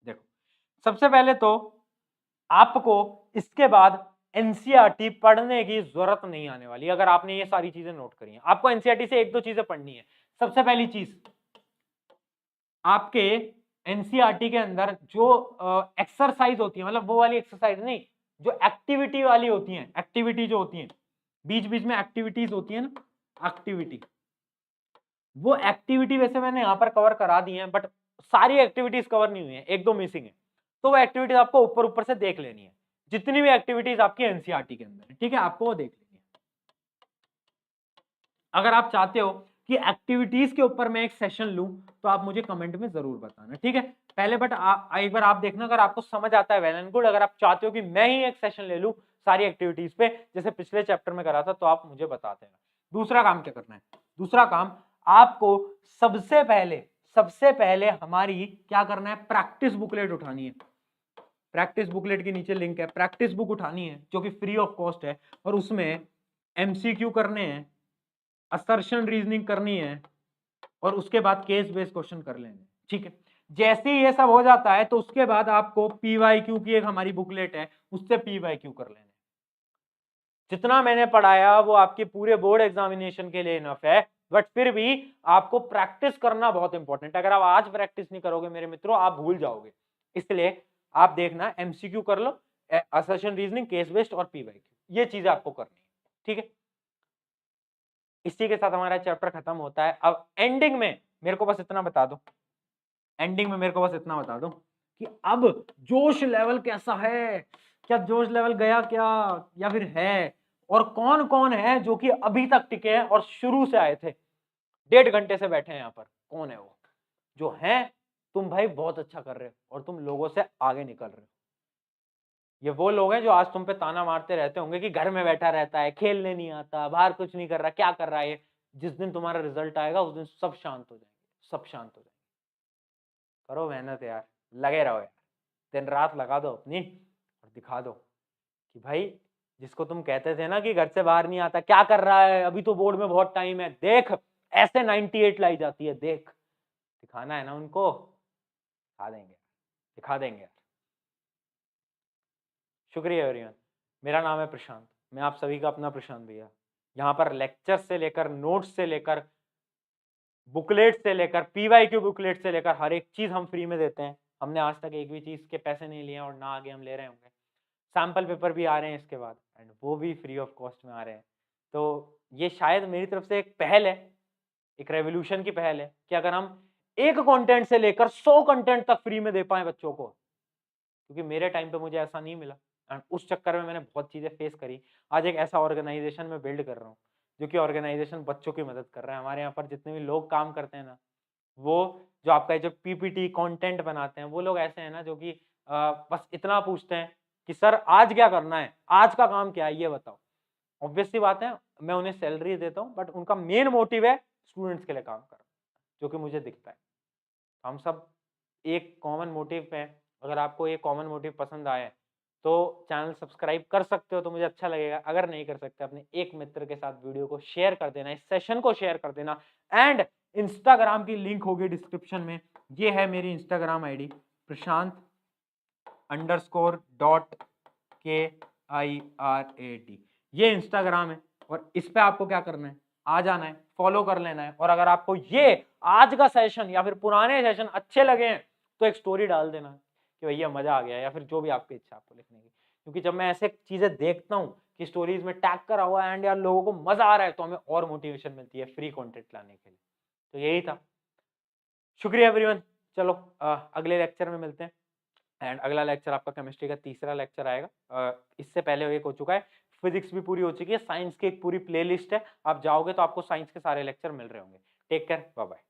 देखो, सबसे पहले तो आपको इसके बाद एनसीईआरटी पढ़ने की जरूरत नहीं आने वाली, अगर आपने ये सारी चीजें नोट करी हैं। आपको एनसीईआरटी से एक दो चीजें पढ़नी है। सबसे पहली चीज, आपके एनसीईआरटी के अंदर जो एक्सरसाइज होती है, मतलब वो वाली एक्सरसाइज नहीं, जो एक्टिविटी वाली होती है, एक्टिविटी जो होती है बीच बीच में एक्टिविटीज होती है ना, एक्टिविटी, वो एक्टिविटी वैसे मैंने यहां पर कवर करा दी है, बट सारी एक्टिविटीज कवर नहीं हुई है, एक दो मिसिंग है, तो वो एक्टिविटीज आपको ऊपर ऊपर से देख लेनी है, जितनी भी एक्टिविटीज आपकी एनसीईआरटी के अंदर है, ठीक है? आपको वो देख लेनी है। अगर आप चाहते हो कि एक्टिविटीज के ऊपर मैं एक सेशन लूं तो आप मुझे कमेंट में जरूर बताना, ठीक है? पहले बट एक बार आप देखना, अगर आपको समझ आता है वेल एंड गुड। अगर आप चाहते हो कि मैं ही एक सेशन ले लूं सारी एक्टिविटीज पे, जैसे पिछले चैप्टर में करा था, तो आप मुझे बता देना। दूसरा काम क्या करना है? दूसरा काम आपको सबसे पहले हमारी क्या करना है, प्रैक्टिस बुकलेट उठानी है। प्रैक्टिस बुकलेट के नीचे लिंक है, प्रैक्टिस बुक उठानी है जो कि फ्री ऑफ कॉस्ट है, और उसमें एमसीक्यू करने हैं, असर्शन रीजनिंग करनी है, और उसके बाद केस बेस्ड क्वेश्चन कर लेंगे, ठीक है? जैसे ही ये सब हो जाता है तो उसके बाद आपको पीवाईक्यू की एक हमारी बुकलेट है, उससे पीवाईक्यू कर लेंगे। जितना मैंने पढ़ाया वो आपके पूरे बोर्ड एग्जामिनेशन के लिए इनफ है, बट फिर भी आपको प्रैक्टिस करना बहुत इंपॉर्टेंट है। अगर आप आज प्रैक्टिस नहीं करोगे मेरे मित्रों, आप भूल जाओगे। इसलिए आप देखना, एमसीक्यू कर लो, असर्शन रीजनिंग, केस बेस्ड और पीवाईक्यू, ये चीजें आपको करनी है, ठीक है? इसी के साथ हमारा चैप्टर खत्म होता है। अब एंडिंग में मेरे को बस इतना बता दो, एंडिंग में मेरे को बस इतना बता दो कि अब जोश लेवल कैसा है, क्या जोश लेवल गया क्या, या फिर है, और कौन कौन है जो कि अभी तक टिके हैं और शुरू से आए थे, 1.5 घंटे से बैठे हैं यहाँ पर, कौन है वो जो है? तुम भाई बहुत अच्छा कर रहे हो और तुम लोगों से आगे निकल रहे हो। ये वो लोग हैं जो आज तुम पे ताना मारते रहते होंगे कि घर में बैठा रहता है, खेलने नहीं आता, बाहर कुछ नहीं कर रहा, क्या कर रहा है ये। जिस दिन तुम्हारा रिजल्ट आएगा उस दिन सब शांत हो जाएंगे, सब शांत हो जाएंगे। करो मेहनत यार, लगे रहो यार, दिन रात लगा दो अपनी, और दिखा दो कि भाई जिसको तुम कहते थे ना कि घर से बाहर नहीं आता, क्या कर रहा है, अभी तो बोर्ड में बहुत टाइम है, देख ऐसे 98 लाई जाती है, देख। दिखाना है ना उनको, दिखा देंगे, दिखा देंगे। शुक्रिया एवरीवन। मेरा नाम है प्रशांत, मैं आप सभी का अपना प्रशांत भैया। यहाँ पर लेक्चर से लेकर, नोट्स से लेकर, बुकलेट से लेकर, पीवाईक्यू बुकलेट से लेकर, हर एक चीज हम फ्री में देते हैं। हमने आज तक एक भी चीज के पैसे नहीं लिए और ना आगे हम ले रहे होंगे। सैंपल पेपर भी आ रहे हैं इसके बाद, एंड वो भी फ्री ऑफ कॉस्ट में आ रहे हैं। तो ये शायद मेरी तरफ से एक पहल है, एक रेवोल्यूशन की पहल है कि अगर हम एक कंटेंट से लेकर 100 कंटेंट तक फ्री में दे पाएँ बच्चों को, क्योंकि मेरे टाइम पे मुझे ऐसा नहीं मिला एंड उस चक्कर में मैंने बहुत चीज़ें फेस करी। आज एक ऐसा ऑर्गेनाइज़ेशन मैं बिल्ड कर रहा हूँ, जो कि ऑर्गेनाइज़ेशन बच्चों की मदद कर रहा है। हमारे यहाँ पर जितने भी लोग काम करते हैं ना, वो जो आपका जो पीपीटी कंटेंट बनाते हैं, वो लोग ऐसे हैं ना जो कि बस इतना पूछते हैं कि सर आज क्या करना है? आज का काम क्या है ये बताओ। ऑब्वियस सी बात है, मैं उन्हें सैलरी देता हूँ बट उनका मेन मोटिव है स्टूडेंट्स के लिए काम करना, जो कि मुझे दिखता है। हम सब एक कॉमन मोटिव पे हैं। अगर आपको ये कॉमन मोटिव पसंद आया है, तो चैनल सब्सक्राइब कर सकते हो तो मुझे अच्छा लगेगा। अगर नहीं कर सकते, अपने एक मित्र के साथ वीडियो को शेयर कर देना, इस सेशन को शेयर कर देना एंड इंस्टाग्राम की लिंक होगी डिस्क्रिप्शन में। ये है मेरी इंस्टाग्राम आईडी prashant_KIRAT। ये इंस्टाग्राम है और इस पे आपको क्या करना है, आ जाना है, फॉलो कर लेना है। और अगर आपको ये आज का सेशन या फिर पुराने सेशन अच्छे लगे हैं तो एक स्टोरी डाल देना कि भैया मजा आ गया, या फिर जो भी आपकी इच्छा आपको लिखने की। क्योंकि जब मैं ऐसे चीजें देखता हूँ कि स्टोरीज में टैग करा हुआ है एंड यार लोगों को मजा आ रहा है, तो हमें और मोटिवेशन मिलती है फ्री कंटेंट लाने के लिए। तो यही था। शुक्रिया एवरीवन। चलो अगले लेक्चर में मिलते हैं एंड अगला लेक्चर आपका केमिस्ट्री का तीसरा लेक्चर आएगा। इससे पहले एक हो चुका है, फिजिक्स भी पूरी हो चुकी है, साइंस की एक पूरी प्लेलिस्ट है। आप जाओगे तो आपको साइंस के सारे लेक्चर मिल रहे होंगे। Take care, bye bye.